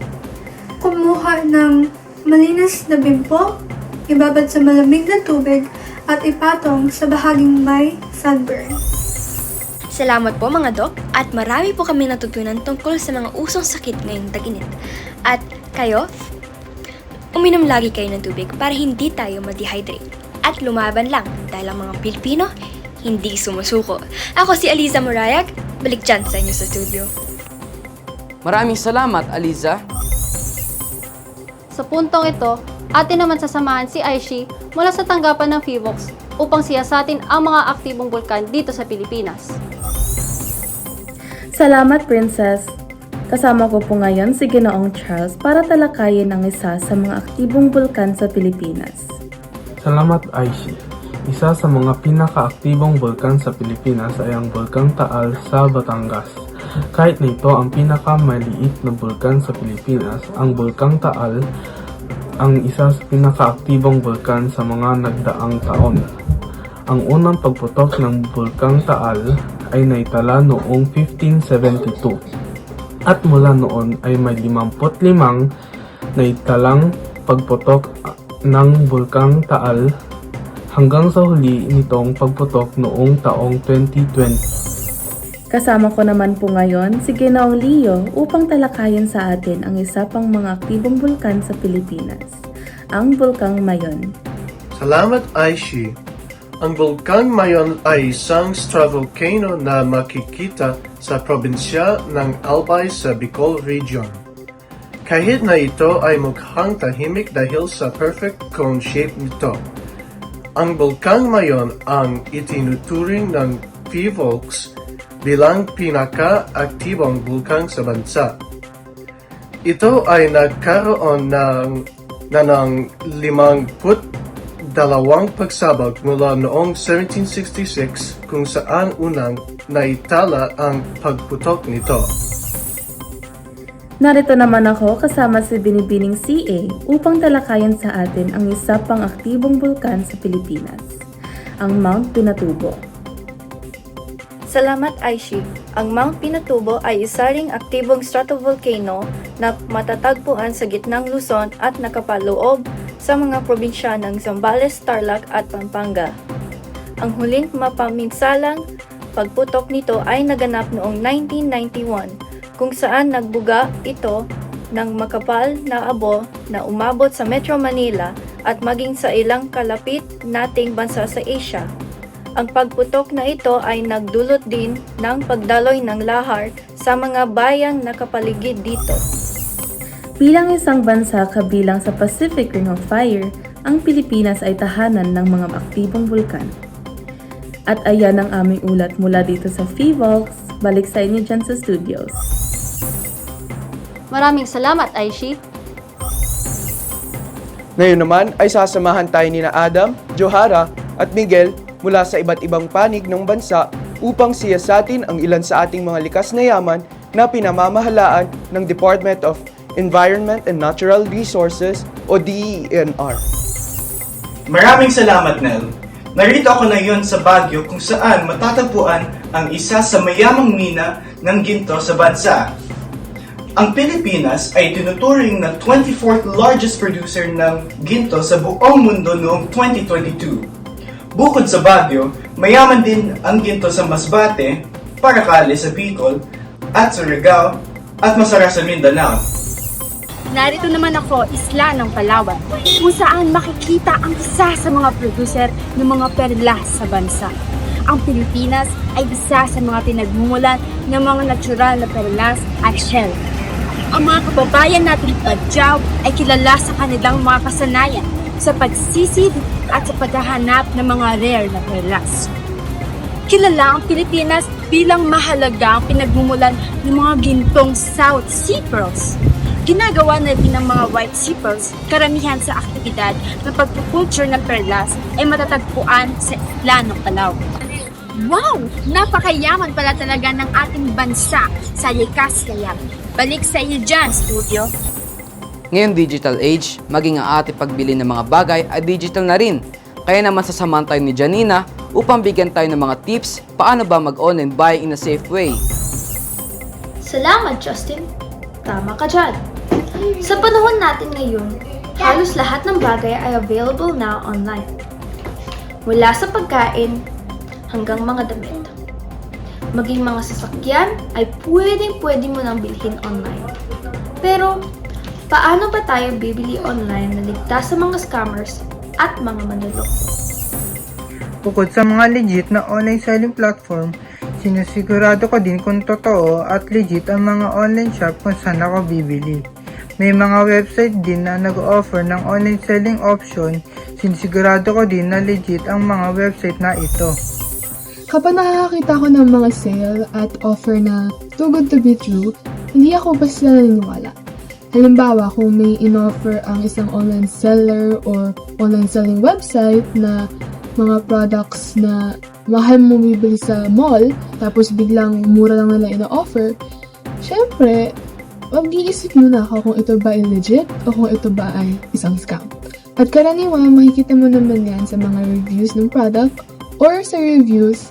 [SPEAKER 2] Kumuha ng malinis na bimpo, ibabad sa malamig na tubig at ipatong sa bahaging may sunburn.
[SPEAKER 1] Salamat po mga Doc at marami po kami natutunan tungkol sa mga usong sakit ngayong tag-init. At kayo, uminom lagi kayo ng tubig para hindi tayo ma-dehydrate. At lumaban lang dahil ang mga Pilipino hindi sumusuko. Ako si Aliza Morayag, balik dyan sa inyo sa studio.
[SPEAKER 11] Maraming salamat, Aliza.
[SPEAKER 12] Sa puntong ito, atin naman sasamahan si Aishi mula sa tanggapan ng FIVOX upang siyasatin ang mga aktibong bulkan dito sa Pilipinas.
[SPEAKER 3] Salamat, Princess! Kasama ko po ngayon si Ginoong Charles para talakayin ang isa sa mga aktibong bulkan sa Pilipinas.
[SPEAKER 4] Salamat, Aishi. Isa sa mga pinakaaktibong bulkan sa Pilipinas ay ang Bulkang Taal sa Batangas. Kahit na ito ang pinakamaliit na bulkan sa Pilipinas, ang Bulkang Taal ang isa sa pinakaaktibong bulkan sa mga nagdaang taon. Ang unang pagputok ng Bulkang Taal ay naitala noong 1572 at mula noon ay may 55 naitalang pagputok ng Bulkang Taal hanggang sa huli nitong pagputok noong taong 2020.
[SPEAKER 3] Kasama ko naman po ngayon si Ginoong Leo upang talakayin sa atin ang isa pang mga aktibong bulkan sa Pilipinas, ang Bulkang Mayon.
[SPEAKER 6] Salamat, Aishi. Ang Bulkang Mayon ay isang stratovolcano na makikita sa probinsya ng Albay sa Bicol Region. Kahit na ito ay mukhang tahimik dahil sa perfect cone shape nito. Ang Bulkang Mayon ang itinuturing ng FIVOX bilang pinaka-aktibong bulkan sa bansa. Ito ay nagkaroon ng 52 pagsabog mula noong 1766 kung saan unang naitala ang pagputok nito.
[SPEAKER 3] Narito naman ako kasama si Binibining CA upang talakayan sa atin ang isa pang aktibong bulkan sa Pilipinas, ang Mount Pinatubo.
[SPEAKER 13] Salamat, Aishi. Ang Mount Pinatubo ay isa ring aktibong stratovolcano na matatagpuan sa gitnang Luzon at nakapaloob sa mga probinsya ng Zambales, Tarlac at Pampanga. Ang huling mapaminsalang pagputok nito ay naganap noong 1991 kung saan nagbuga ito ng makapal na abo na umabot sa Metro Manila at maging sa ilang kalapit nating bansa sa Asia. Ang pagputok na ito ay nagdulot din ng pagdaloy ng lahar sa mga bayang nakapaligid dito.
[SPEAKER 3] Bilang isang bansa kabilang sa Pacific Ring of Fire, ang Pilipinas ay tahanan ng mga aktibong bulkan. At ayan ang aming ulat mula dito sa FIVOX. Balik sa inyo dyan sa studios.
[SPEAKER 12] Maraming salamat, Aishi.
[SPEAKER 10] Ngayon naman ay sasamahan tayo ni Adam, Johara at Miguel mula sa iba't ibang panig ng bansa upang siyasatin ang ilan sa ating mga likas na yaman na pinamamahalaan ng Department of Environment and Natural Resources o DENR.
[SPEAKER 5] Maraming salamat, Nel. Narito ako ngayon sa Baguio kung saan matatagpuan ang isa sa mayamang mina ng ginto sa bansa. Ang Pilipinas ay tinuturing na 24th largest producer ng ginto sa buong mundo noong 2022. Bukod sa Baguio, mayaman din ang ginto sa Masbate, Paracale sa Bicol, at Surigao, at Masara sa Mindanao.
[SPEAKER 20] Narito naman ako, Isla ng Palawan, kung saan makikita ang isa sa mga producer ng mga perlas sa bansa. Ang Pilipinas ay isa sa mga pinagmumulan ng mga natural na perlas at shell. Ang mga kababayan nating Badyaw ay kilala sa kanilang mga kasanayan sa pagsisid at sa paghahanap ng mga rare na perlas. Kilala ang Pilipinas bilang mahalagang pinagmumulan ng mga gintong South Sea Pearls. Ginagawa na rin ng mga White Sea Pearls, karamihan sa aktibidad ng pagpupunture ng perlas ay matatagpuan sa Isla ng Palawan. Wow! Napakayaman pala talaga ng ating bansa sa likas kaya. Balik sa iyo dyan, studio.
[SPEAKER 11] Ngayon digital age, maging ang ating pagbili ng mga bagay ay digital na rin. Kaya naman sasamahan tayo ni Janina upang bigyan tayo ng mga tips paano ba mag-online buying in a safe way.
[SPEAKER 22] Salamat, Justin. Tama ka dyan. Sa panahon natin ngayon, halos lahat ng bagay ay available na online. Mula sa pagkain hanggang mga damit. Maging mga sasakyan ay pwede mo nang bilhin online. Pero, paano ba tayo bibili online na ligtas sa mga scammers at mga manloloko?
[SPEAKER 23] Bukod sa mga legit na online selling platform, sinisigurado ko din kung totoo at legit ang mga online shop kung saan ako bibili. May mga website din na nag-offer ng online selling option, sinisigurado ko din na legit ang mga website na ito.
[SPEAKER 24] Kapag nakakita ko ng mga sale at offer na too good to be true, hindi ako basta naniniwala. Halimbawa, kung may in-offer ang isang online seller or online selling website na mga products na mahal mo bibili sa mall, tapos biglang mura lang nila ina-offer, syempre, mag-iisip muna ako kung ito ba ay legit o kung ito ba ay isang scam. At karaniwan, makikita mo naman yan sa mga reviews ng product or sa reviews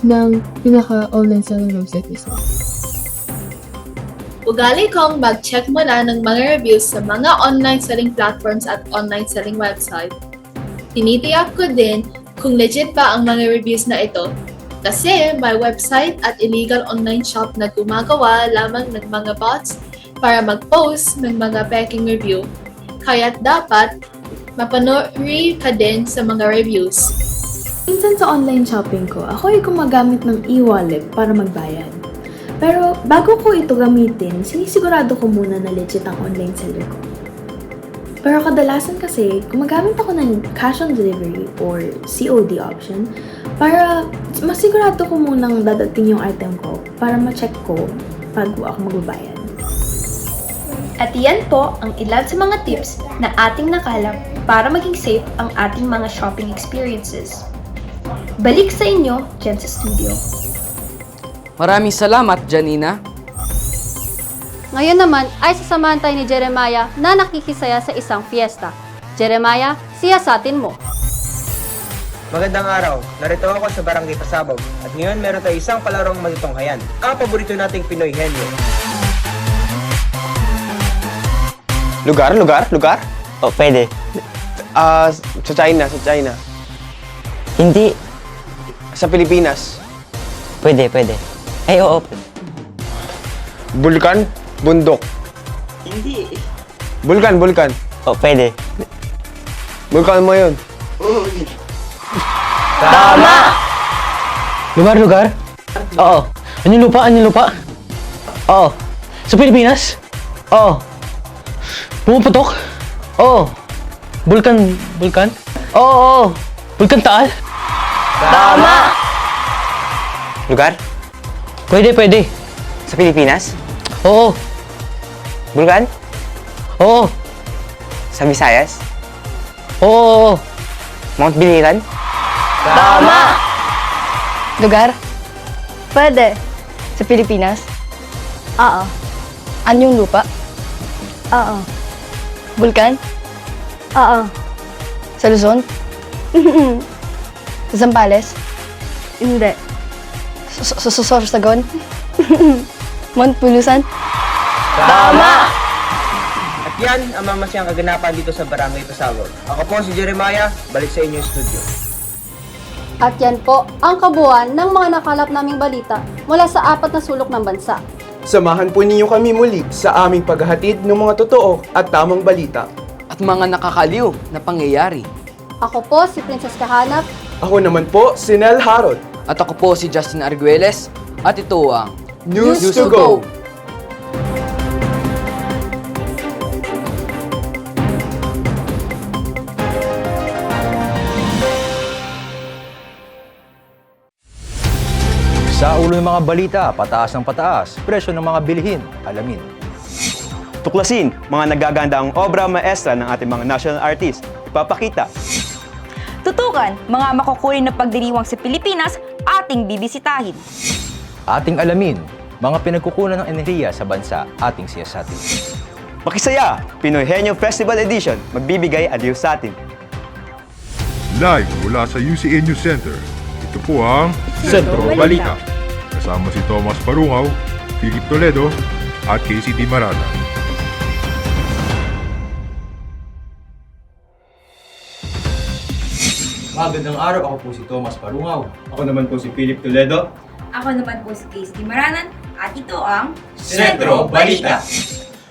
[SPEAKER 24] ng pinaka-online selling website mismo.
[SPEAKER 25] Ugali kong mag-check muna ng mga reviews sa mga online selling platforms at online selling website. Tinitiyak ko din kung legit ba ang mga reviews na ito kasi may website at illegal online shop na gumagawa lamang ng mga bots para mag-post ng mga peking review. Kaya't dapat mapanuri ka din sa mga reviews.
[SPEAKER 26] Minsan sa online shopping ko, ako ay gumagamit ng e-wallet para magbayad. Pero bago ko ito gamitin, sinisigurado ko muna na legit ang online seller ko. Pero kadalasan kasi, gumagamit ako ng cash on delivery or COD option para masigurado ko munang dadating yung item ko para ma-check ko bago ako magbabayad.
[SPEAKER 22] At iyan po ang ilan sa mga tips na ating nakalap para maging safe ang ating mga shopping experiences. Balik sa inyo dyan sa studio.
[SPEAKER 11] Maraming salamat, Janina.
[SPEAKER 12] Ngayon naman ay sasamahan tayo ni Jeremiah na nakikisaya sa isang fiesta. Jeremiah, siyasatin mo.
[SPEAKER 27] Magandang araw. Narito ako sa Barangay Pasabog at ngayon meron tayo isang palarong matutunghayan. Ang paborito nating Pinoy henyo.
[SPEAKER 28] Lugar? O, pwede.
[SPEAKER 27] Sa China.
[SPEAKER 28] Hindi.
[SPEAKER 27] Sa Pilipinas.
[SPEAKER 28] Pwede. Ay, oo.
[SPEAKER 27] Bulkan? Bundok.
[SPEAKER 28] Hindi.
[SPEAKER 27] Bulkan.
[SPEAKER 28] O, pwede.
[SPEAKER 27] Bulkan mo yun.
[SPEAKER 28] Tama!
[SPEAKER 30] Lugar? Oo. Anong lupa? Oo. Sa Pilipinas? Oo. Pumuputok? Oo. Bulkan? Oo. Bulkan Taal?
[SPEAKER 28] Tama! Lugar?
[SPEAKER 30] Pwede.
[SPEAKER 28] Sa Pilipinas?
[SPEAKER 30] Oo.
[SPEAKER 28] Bulkan?
[SPEAKER 30] Oo.
[SPEAKER 28] Sa Visayas?
[SPEAKER 30] Oo.
[SPEAKER 28] Mount Biliran?
[SPEAKER 7] Tama! Lugar? Pwede. Sa Pilipinas? Oo. Anyong lupa? Oo. Bulkan? Oo. Sa Luzon? Sa Zambales? Hindi. Sa Sorsogon? Mount Pulusan?
[SPEAKER 27] Tama! At yan ang mamasyang kaganapan dito sa Barangay Pasawag. Ako po si Jeremiah, balik sa inyong studio.
[SPEAKER 12] At yan po ang kabuuan ng mga nakalap naming balita mula sa 4 na sulok ng bansa.
[SPEAKER 10] Samahan po ninyo kami muli sa aming paghahatid ng mga totoo at tamang balita.
[SPEAKER 11] At mga nakakaliw na pangyayari.
[SPEAKER 12] Ako po si Princess Kahanap.
[SPEAKER 10] Ako naman po si Nel Harod.
[SPEAKER 11] At ako po si Justin Arguelles. At ito ang
[SPEAKER 10] News to Go!
[SPEAKER 8] Sa ulo ng mga balita, pataas ng pataas, presyo ng mga bilihin, alamin.
[SPEAKER 28] Tuklasin mga nagagandang obra maestra ng ating mga national artists. Ipapakita.
[SPEAKER 9] Tutukan mga makukurin na pagdiriwang sa Pilipinas ating bibisitahin.
[SPEAKER 8] Ating alamin, mga pinagkukunan ng enerhiya sa bansa, ating siyasatin.
[SPEAKER 28] Makisaya! Pinoy Henyo Festival Edition. Magbibigay aliw sa atin.
[SPEAKER 14] Live mula sa UCA News Center. Ito po ang
[SPEAKER 8] Sentro Balita.
[SPEAKER 14] Kasama si Thomas Parungaw, Philip Toledo, at Casey Di Marana.
[SPEAKER 15] Magandang araw, ako po si Thomas Parungaw. Ako naman po si Philip Toledo.
[SPEAKER 9] Ako naman po si Casey Di Maranan at ito ang
[SPEAKER 15] Sentro Balita.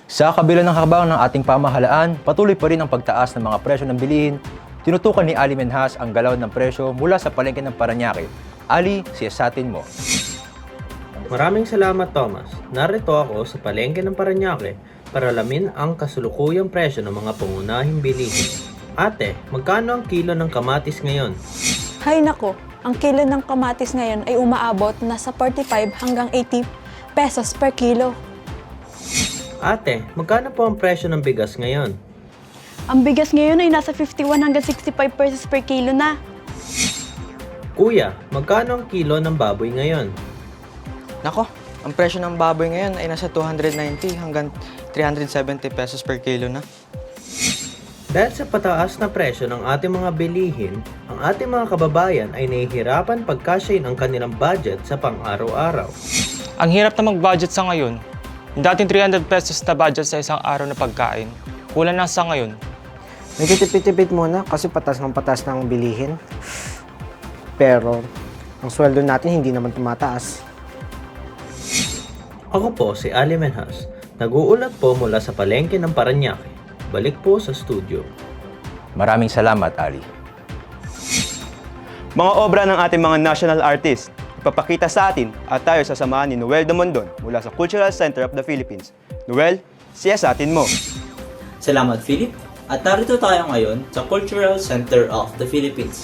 [SPEAKER 8] Sa kabila ng hakbang ng ating pamahalaan, patuloy pa rin ang pagtaas ng mga presyo ng bilihin. Tinutukan ni Ali Menhas ang galaw ng presyo mula sa palengke ng Parañaque. Ali, siyasatin mo.
[SPEAKER 16] Maraming salamat, Thomas. Narito ako sa palengke ng Parañaque para alamin ang kasulukuyang presyo ng mga pangunahing bilihin. Ate, magkano ang kilo ng kamatis ngayon?
[SPEAKER 17] Hay nako, ang kilo ng kamatis ngayon ay umaabot na sa 45 hanggang 80 pesos per kilo.
[SPEAKER 16] Ate, magkano po ang presyo ng bigas ngayon?
[SPEAKER 17] Ang bigas ngayon ay nasa 51 hanggang 65 pesos per kilo na.
[SPEAKER 16] Kuya, magkano ang kilo ng baboy ngayon?
[SPEAKER 18] Nako, ang presyo ng baboy ngayon ay nasa 290 hanggang 370 pesos per kilo na.
[SPEAKER 16] Dahil sa pataas na presyo ng ating mga bilihin, ang ating mga kababayan ay nahihirapan pagkasyahin ang kanilang budget sa pang-araw-araw.
[SPEAKER 19] Ang hirap na mag-budget sa ngayon. Yung dating 300 pesos na budget sa isang araw na pagkain, kulang na sa ngayon.
[SPEAKER 21] Nagtitipid-tipid muna kasi patas ng bilihin. Pero, ang sweldo natin hindi naman tumataas.
[SPEAKER 16] Ako po si Ali Menhas. Nag-uulat po mula sa palengke ng Parañaque. Balik po sa studio.
[SPEAKER 8] Maraming salamat, Ali.
[SPEAKER 28] Mga obra ng ating mga national artists. Ipapakita sa atin at tayo sasamahan ni Noel Domondon mula sa Cultural Center of the Philippines. Noel, siyasatin mo.
[SPEAKER 31] Salamat, Philip. At narito tayo ngayon sa Cultural Center of the Philippines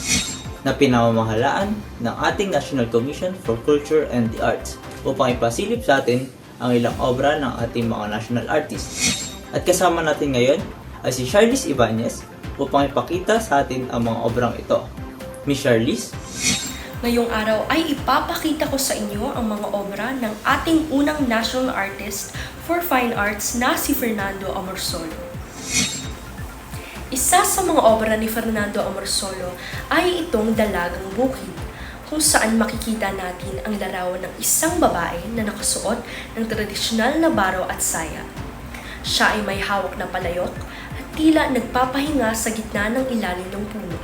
[SPEAKER 31] na pinamamahalaan ng ating National Commission for Culture and the Arts upang ipasilip sa atin ang ilang obra ng ating mga national artists. At kasama natin ngayon ay si Charlize Ibanez upang ipakita sa atin ang mga obrang ito. Miss Charlize?
[SPEAKER 1] Ngayong araw ay ipapakita ko sa inyo ang mga obra ng ating unang national artist for fine arts na si Fernando Amorsolo. Isa sa mga obra ni Fernando Amorsolo ay itong Dalagang Bukid, kung saan makikita natin ang larawan ng isang babae na nakasuot ng tradisyonal na baro at saya. Siya ay may hawak na palayok at tila nagpapahinga sa gitna ng ilalim ng puno.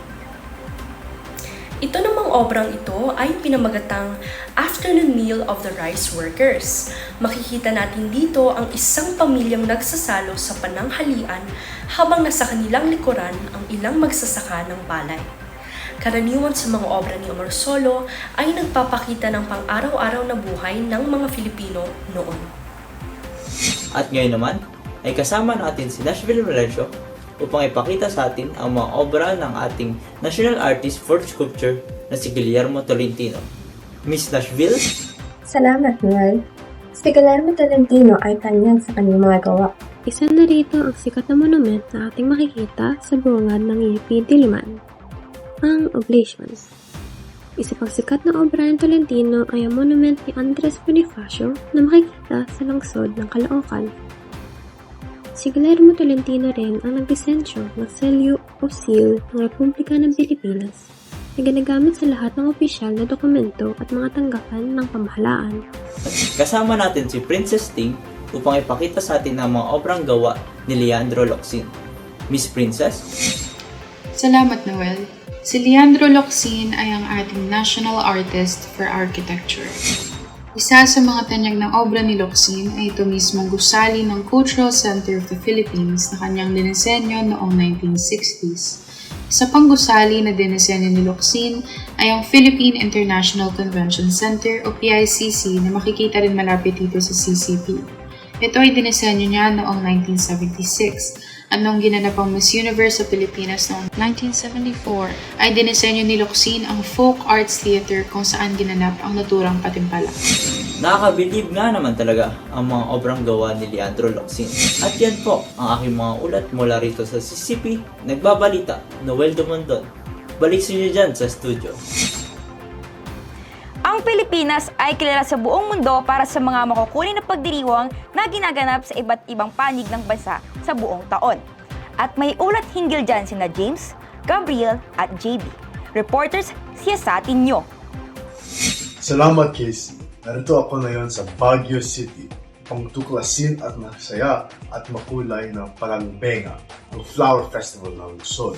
[SPEAKER 1] Ito namang obrang ito ay pinamagatang Afternoon Meal of the Rice Workers. Makikita natin dito ang isang pamilyang nagsasalo sa pananghalian habang nasa kanilang likuran ang ilang magsasaka ng palay. Karaniwan sa mga obra ni Amorsolo ay nagpapakita ng pang-araw-araw na buhay ng mga Filipino noon.
[SPEAKER 31] At ngayon naman, ay kasama natin si Nashville Valencio upang ipakita sa atin ang mga obra ng ating national artist for sculpture na si Guillermo Tolentino. Miss Nashville?
[SPEAKER 2] Salamat, Noel. Si Guillermo Tolentino ay tanyag sa kanyang mga gawa.
[SPEAKER 3] Isa na rito ang sikat na monument na ating makikita sa bungad ng Ipin Diliman, ang Oblations. Isa pang sikat na obra ng Tolentino ay ang monument ni Andres Bonifacio na makikita sa lungsod ng Caloocan. Si Guillermo Tolentino rin ang nagdisensyo ng selyo o seal ng Republika ng Pilipinas na ginagamit sa lahat ng opisyal na dokumento at mga tanggapan ng pamahalaan.
[SPEAKER 31] Kasama natin si Princess Ting upang ipakita sa atin ang mga obrang gawa ni Leandro Locsin. Miss Princess?
[SPEAKER 4] Salamat, Noel. Si Leandro Locsin ay ang ating national artist for architecture. Isa sa mga tanyag ng obra ni Locsin ay ito mismong gusali ng Cultural Center of the Philippines na kanyang dinisenyo noong 1960s. Isa pang gusali na dinisenyo ni Locsin ay ang Philippine International Convention Center o PICC na makikita rin malapit dito sa CCP. Ito ay dinisenyo niya noong 1976 at noong ginanap ang Miss Universe sa Pilipinas noong 1974 ay dinisenyo ni Locsin ang Folk Arts Theater kung saan ginanap ang naturang patimpala.
[SPEAKER 31] Nakakabilib nga naman talaga ang mga obrang gawa ni Leandro Locsin. At yan po ang aking mga ulat mula rito sa CCP. Nagbabalita, Noel Dumondon. Balik sa inyo dyan sa studio.
[SPEAKER 9] Ang Pilipinas ay kilala sa buong mundo para sa mga makukunin na pagdiriwang na ginaganap sa iba't ibang panig ng bansa sa buong taon. At may ulat hinggil dyan sina James, Gabriel at JB. Reporters, siyasatin nyo.
[SPEAKER 5] Salamat, Casey. Narito ako ngayon sa Baguio City upang tuklasin at masaya at makulay ng Palangbenga, ang Flower Festival ng Luzon.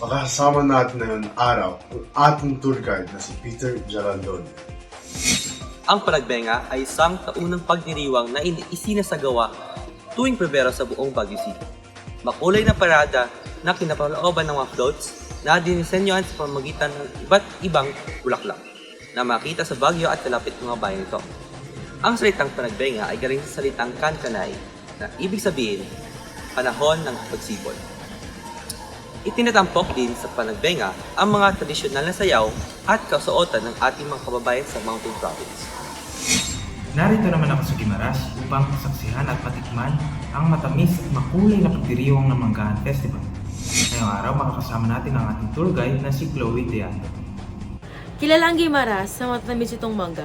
[SPEAKER 5] Makakasama natin ngayon araw ang ating tour guide na si Peter Jarandon.
[SPEAKER 16] Ang Palangbenga ay isang taunang pagdiriwang na isinasagawa tuwing Pebrero sa buong Baguio City. Makulay na parada na kinapalooban ng mga floats na dinisenyohan sa pamamagitan ng iba't ibang bulaklak na makita sa Baguio at kalapit mga bayan nito. Ang salitang Panagbenga ay galing sa salitang Kankanay na ibig sabihin, panahon ng pagsibol. Itinatampok din sa Panagbenga ang mga tradisyonal na sayaw at kasuotan ng ating mga kababayan sa Mountain Province.
[SPEAKER 6] Narito naman ako sa Guimaras upang saksihan at patikman ang matamis at makulay na pagdiriwang ng Manggahan Festival. Ngayong araw makakasama natin ang ating tour guide na si Chloe Teando.
[SPEAKER 13] Kilala ang Guimaras sa matamis itong mangga.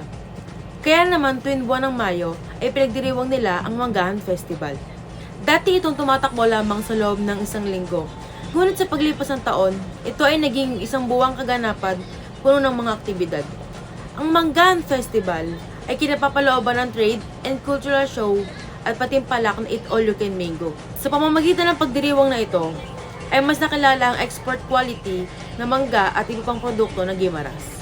[SPEAKER 13] Kaya naman tuwing buwan ng Mayo ay pinagdiriwang nila ang Manggahan Festival. Dati itong tumatakbo lamang sa loob ng isang linggo. Ngunit sa paglipas ng taon, ito ay naging isang buwang kaganapan puno ng mga aktibidad. Ang Manggahan Festival ay kinapapalooban ng trade and cultural show at patimpalak na Eat All You Can Mango. Sa pamamagitan ng pagdiriwang na ito, ay mas nakilala ang export quality na mangga at iba pang produkto ng Guimaras.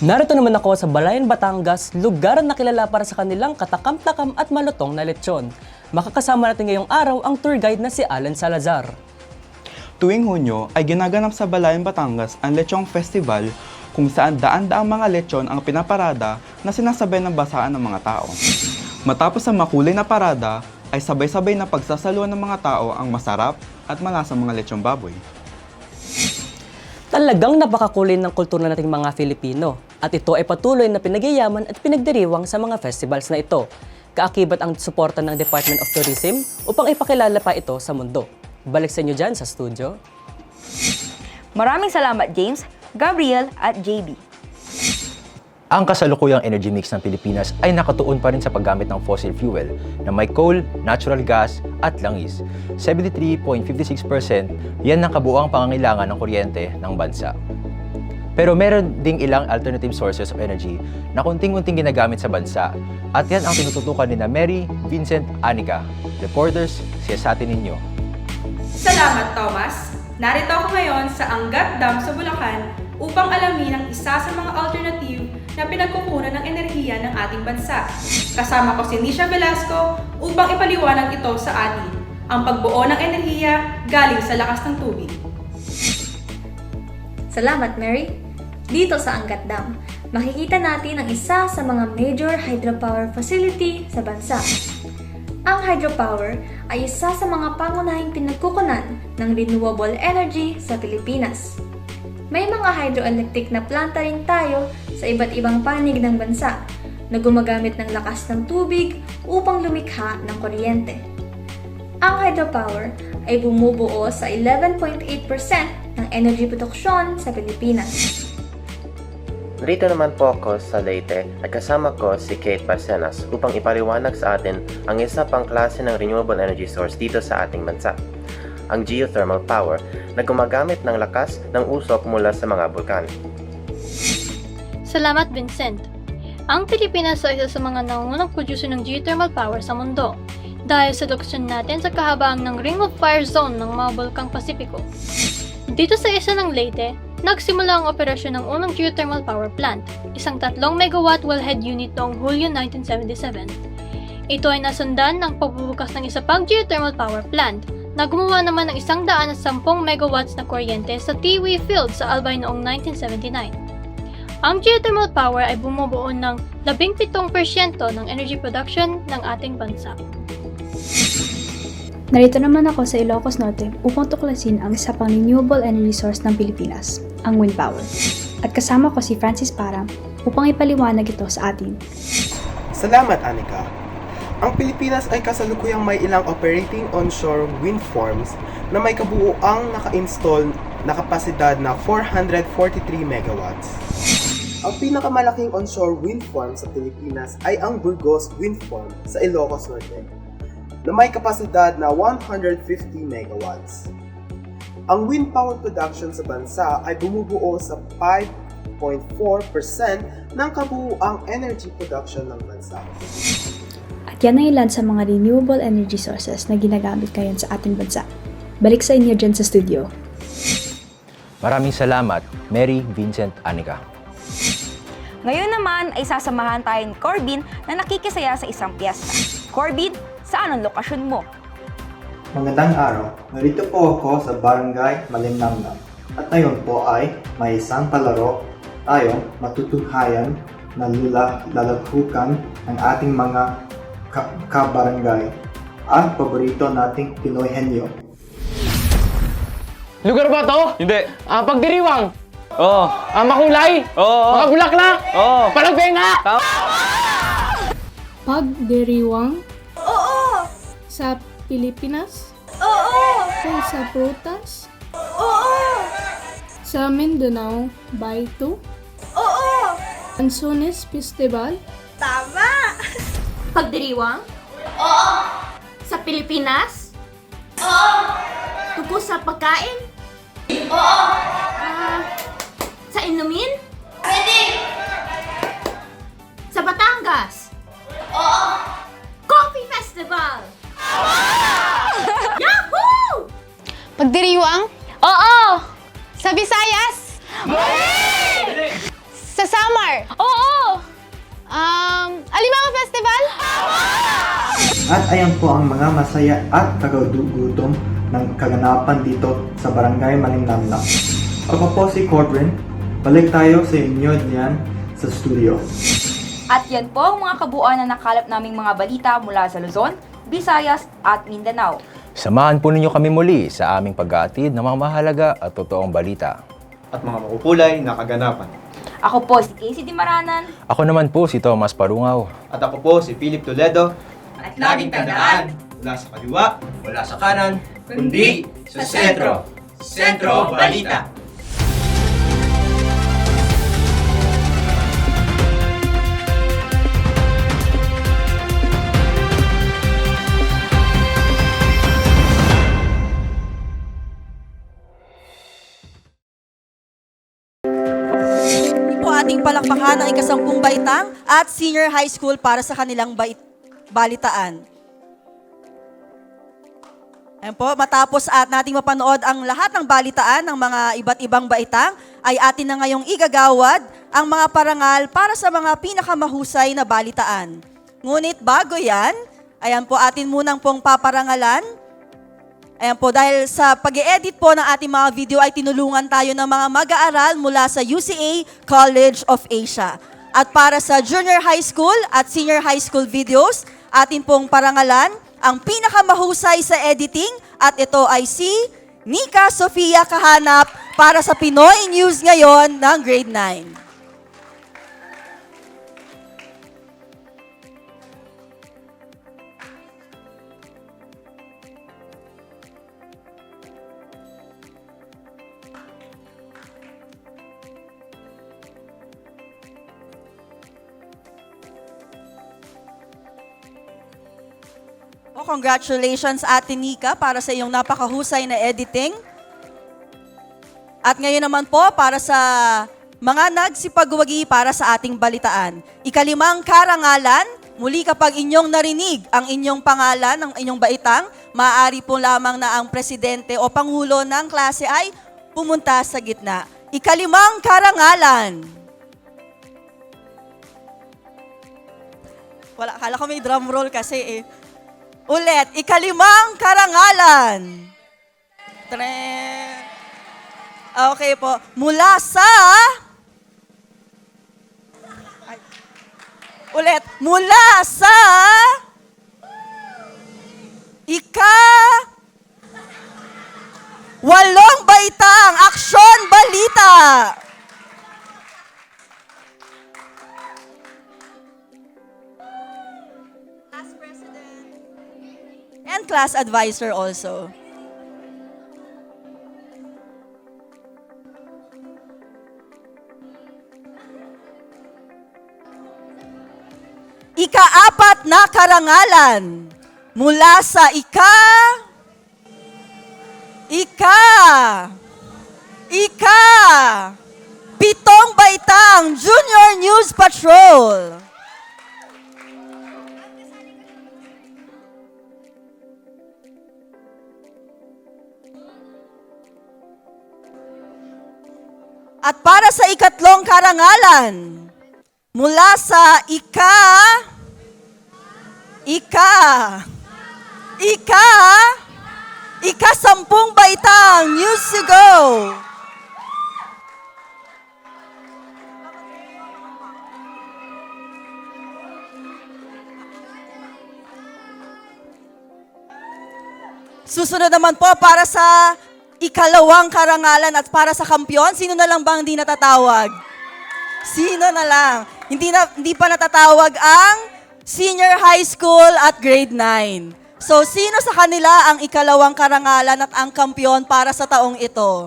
[SPEAKER 20] Narito naman ako sa Balayan, Batangas, lugar na kilala para sa kanilang katakam-takam at malutong na lechon. Makakasama natin ngayong araw ang tour guide na si Alan Salazar.
[SPEAKER 23] Tuwing Hunyo ay ginaganap sa Balayan, Batangas ang Lechong Festival kung saan daan-daang mga lechon ang pinaparada na sinasabay ng basaan ng mga tao. Matapos ang makulay na parada, ay sabay-sabay na pagsasaluhan ng mga tao ang masarap at malasang mga lechong baboy.
[SPEAKER 20] Talagang napakakulay ng kultura nating mga Filipino at ito ay patuloy na pinagyayaman at pinagdiriwang sa mga festivals na ito. Kaakibat ang suporta ng Department of Tourism upang ipakilala pa ito sa mundo. Balik sa inyo dyan sa studio.
[SPEAKER 9] Maraming salamat James, Gabriel at JB.
[SPEAKER 8] Ang kasalukuyang energy mix ng Pilipinas ay nakatuon pa rin sa paggamit ng fossil fuel na may coal, natural gas at langis. 73.56% yan ang kabuuang pangangailangan ng kuryente ng bansa. Pero meron ding ilang alternative sources of energy na kunting-kunting ginagamit sa bansa at yan ang tinututukan ni Mary, Vincent, Anika. Reporters, siyasatin ninyo.
[SPEAKER 24] Salamat Thomas! Narito ako ngayon sa Angat Dam sa Bulacan upang alamin ang isa sa mga alternative na pinagkukunan ng enerhiya ng ating bansa. Kasama ko si Nisha Velasco upang ipaliwanag ito sa atin, ang pagbuo ng enerhiya galing sa lakas ng tubig.
[SPEAKER 1] Salamat, Mary! Dito sa Angat Dam, makikita natin ang isa sa mga major hydropower facility sa bansa. Ang hydropower ay isa sa mga pangunahing pinagkukunan ng renewable energy sa Pilipinas. May mga hydroelectric na planta rin tayo sa iba't ibang panig ng bansa na gumagamit ng lakas ng tubig upang lumikha ng kuryente. Ang hydropower ay bumubuo sa 11.8% ng energy produksyon sa Pilipinas.
[SPEAKER 7] Narito naman po ako sa Leyte at kasama ko si Kate Parcenas upang ipaliwanag sa atin ang isa pang klase ng renewable energy source dito sa ating bansa, ang geothermal power na gumagamit ng lakas ng usok mula sa mga bulkan.
[SPEAKER 10] Salamat, Vincent. Ang Pilipinas ay isa sa mga nangungunang producer ng geothermal power sa mundo dahil sa lokasyon natin sa kahabaan ng Ring of Fire Zone ng mga bulkang Pasipiko. Dito sa isa ng Leyte, nagsimula ang operasyon ng unang geothermal power plant, isang 3 megawatt wellhead unit noong Hulyo 1977. Ito ay nasundan ng pagbubukas ng isa pang geothermal power plant na gumawa naman ng 110 megawatts na kuryente sa Tiwi Field sa Albay noong 1979. Ang geothermal power ay bumubuo ng 17% ng energy production ng ating bansa.
[SPEAKER 11] Narito naman ako sa Ilocos Norte upang tuklasin ang isa pang renewable energy source ng Pilipinas, ang wind power. At kasama ko si Francis Para upang ipaliwanag ito sa atin.
[SPEAKER 12] Salamat, Anika. Ang Pilipinas ay kasalukuyang may ilang operating onshore wind farms na may kabuuang naka-install na kapasidad na 443 megawatts. Ang pinakamalaking onshore wind farm sa Pilipinas ay ang Burgos Wind Farm sa Ilocos Norte, na may kapasidad na 150 megawatts. Ang wind power production sa bansa ay bumubuo sa 5.4% ng kabuuang energy production ng bansa.
[SPEAKER 11] At yan ang ilan sa mga renewable energy sources na ginagamit ngayon sa ating bansa. Balik sa inyo dyan sa studio.
[SPEAKER 8] Maraming salamat, Mary, Vincent, Anika.
[SPEAKER 9] Ngayon naman ay sasamahan tayo ni Corbin na nakikisaya sa isang piyesta. Corbin, saan ang lokasyon mo?
[SPEAKER 14] Magandang araw. Narito po ako sa Barangay Malinamnam. At ngayon po ay may isang palaro tayong matutunghayan na lalaghukan ng ating mga kabarangay at paborito nating Pinoy henyo.
[SPEAKER 19] Lugar ba to? Hindi. Pagdiriwang? Oo. Makulay? Oo. Mga bulaklak? Oo. Palagbenga?
[SPEAKER 22] Pagdiriwang?
[SPEAKER 11] Oo!
[SPEAKER 22] Sa Pilipinas?
[SPEAKER 11] Oo!
[SPEAKER 22] Sa prutas?
[SPEAKER 11] Oo!
[SPEAKER 22] Sa Mindanao, Baito?
[SPEAKER 11] Oo!
[SPEAKER 22] Ansones Festival?
[SPEAKER 11] Tama! Pagdiriwang? Oo! Sa Pilipinas? Oo! Tungkol sa pagkain? Oo! Sa inumin? Pwede! Sa Batangas? Oo! Coffee Festival! Yahoo!
[SPEAKER 25] Pagdiriwang? Oo! Sa Visayas? Sa Samar? Oo! Alimango Festival?
[SPEAKER 14] At ayan po ang mga masaya at kagagutom ng kaganapan dito sa Barangay Malinamnam. Ako po si Corbin. Balik tayo sa inyo diyan sa studio.
[SPEAKER 9] At yan po ang mga kabuuan na nakalap naming mga balita mula sa Luzon, Visayas at Mindanao.
[SPEAKER 8] Samahan po ninyo kami muli sa aming pag-aatid ng mga mahalaga at totoong balita.
[SPEAKER 15] At mga makukulay na kaganapan.
[SPEAKER 9] Ako po si Casey Dimaranan.
[SPEAKER 8] Ako naman po si Thomas Parungaw.
[SPEAKER 15] At ako po si Philip Toledo.
[SPEAKER 24] At laging tandaan,
[SPEAKER 15] wala sa kaliwa,
[SPEAKER 31] Wala sa kanan,
[SPEAKER 24] kundi sa sentro. Sentro Balita.
[SPEAKER 26] Ating palakpakan ang ikasampung baitang at senior high school para sa kanilang balitaan. Ayan po, matapos at nating mapanood ang lahat ng balitaan ng mga iba't ibang baitang, ay atin na ngayong igagawad ang mga parangal para sa mga pinakamahusay na balitaan. Ngunit bago yan, ayan po atin munang pong paparangalan. Ayan po, dahil sa pag-e-edit po ng ating mga video ay tinulungan tayo ng mga mag-aaral mula sa UCA College of Asia. At para sa junior high school at senior high school videos, atin pong parangalan ang pinakamahusay sa editing at ito ay si Nika Sofia Kahanap para sa Pinoy News ngayon ng Grade 9. Congratulations, Ate Nika, para sa iyong napakahusay na editing. At ngayon naman po, para sa mga nagsipagwagi para sa ating balitaan. Ikalimang karangalan, muli kapag inyong narinig ang inyong pangalan, ang inyong baitang, maaari po lamang na ang presidente o pangulo ng klase ay pumunta sa gitna. Ikalimang karangalan. Wala, akala ko may drum roll kasi eh. Ulit, ikalimang karangalan. Okay po. Mula sa... Ulit. Mula sa... Walong baitang Aksyon Balita. And class advisor also. Ika-apat na karangalan mula sa pitong baitang Junior News Patrol. At para sa ikatlong karangalan, mula sa ika-sampung baitang News to Go. Susunod naman po para sa ikalawang karangalan at para sa kampiyon, sino na lang bang hindi natatawag? Sino na lang? Hindi pa natatawag ang senior high school at grade 9. So, sino sa kanila ang ikalawang karangalan at ang kampiyon para sa taong ito?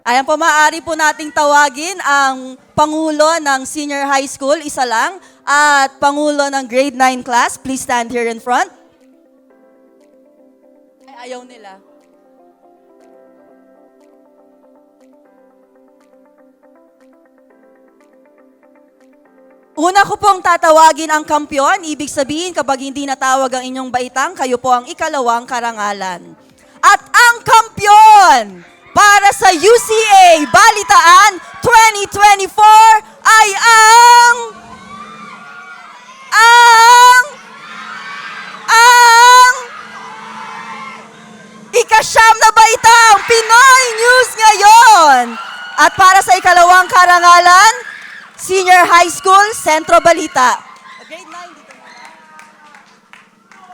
[SPEAKER 26] Ayan po, maaari po nating tawagin ang Pangulo ng senior high school, isa lang, at Pangulo ng grade 9 class. Please stand here in front. Ay, ayaw nila. Una ko pong tatawagin ang kampiyon, ibig sabihin kapag hindi natawag ang inyong baitang, kayo po ang ikalawang karangalan. At ang kampiyon para sa UCA Balitaan 2024 ay ang ika-siyam na baitang Pinoy News ngayon. At para sa ikalawang karangalan, Senior High School, Sentro Balita. Grade 9 dito muna.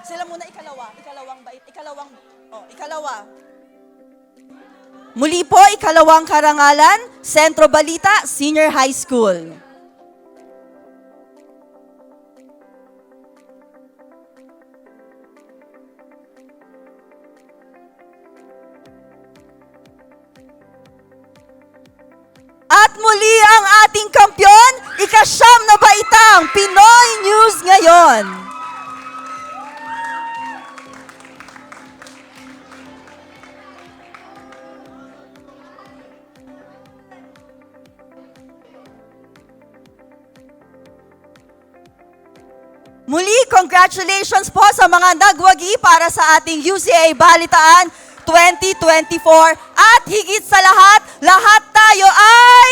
[SPEAKER 26] Sila muna ikalawa. Muli po, ikalawang karangalan, Sentro Balita, Senior High School. At muli ang ating kampiyon, ika-siyam na baitang Pinoy News ngayon. Muli, congratulations po sa mga nagwagi para sa ating UCA Balitaan 2024. At higit sa lahat tayo ay...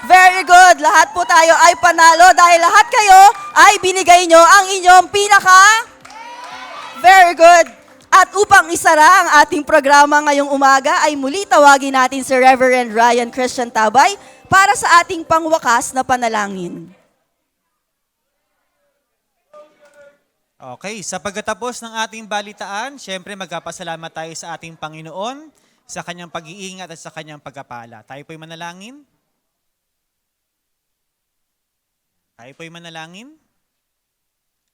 [SPEAKER 26] Very good. Lahat po tayo ay panalo dahil lahat kayo ay binigay nyo ang inyong Very good. At upang isara ang ating programa ngayong umaga ay muli tawagin natin si Reverend Ryan Christian Tabay para sa ating pangwakas na panalangin.
[SPEAKER 2] Okay, sa pagkatapos ng ating balitaan, syempre magpapasalamat tayo sa ating Panginoon sa kanyang pag-iingat at sa kanyang pagpapala. Tayo po'y manalangin.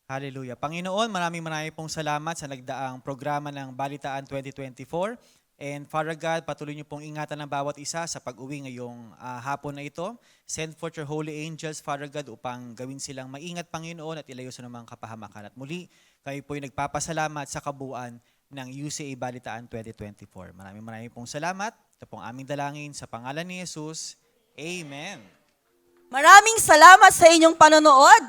[SPEAKER 2] Hallelujah. Panginoon, maraming pong salamat sa nagdaang programa ng Balitaan 2024. And Father God, patuloy niyo pong ingatan ng bawat isa sa pag-uwi ngayong hapon na ito. Send forth your holy angels, Father God, upang gawin silang maingat, Panginoon, at ilayo sa namang kapahamakan. At muli, kayo po'y nagpapasalamat sa kabuuan ng UCA Balitaan 2024. Maraming pong salamat. Ito pong aming dalangin sa pangalan ni Jesus. Amen.
[SPEAKER 26] Maraming salamat sa inyong panonood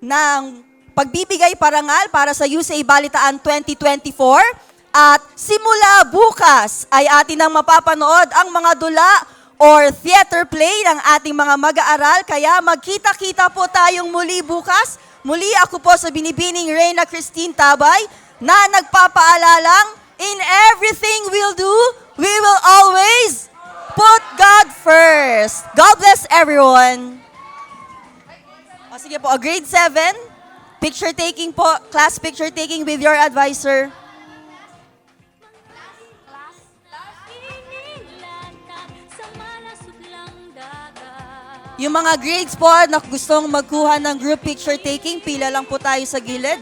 [SPEAKER 26] ng pagbibigay parangal para sa UCA Balitaan 2024. At simula bukas ay atin nang mapapanood ang mga dula or theater play ng ating mga mag-aaral. Kaya magkita-kita po tayong muli bukas. Muli ako po sa Binibining Reyna Christine Tabay na nagpapaalalang, in everything we'll do, we will always put God first. God bless everyone. O sige po, grade 7, picture taking po, class picture taking with your advisor. Yung mga grades po na gustong magkuha ng group picture taking, pila lang po tayo sa gilid.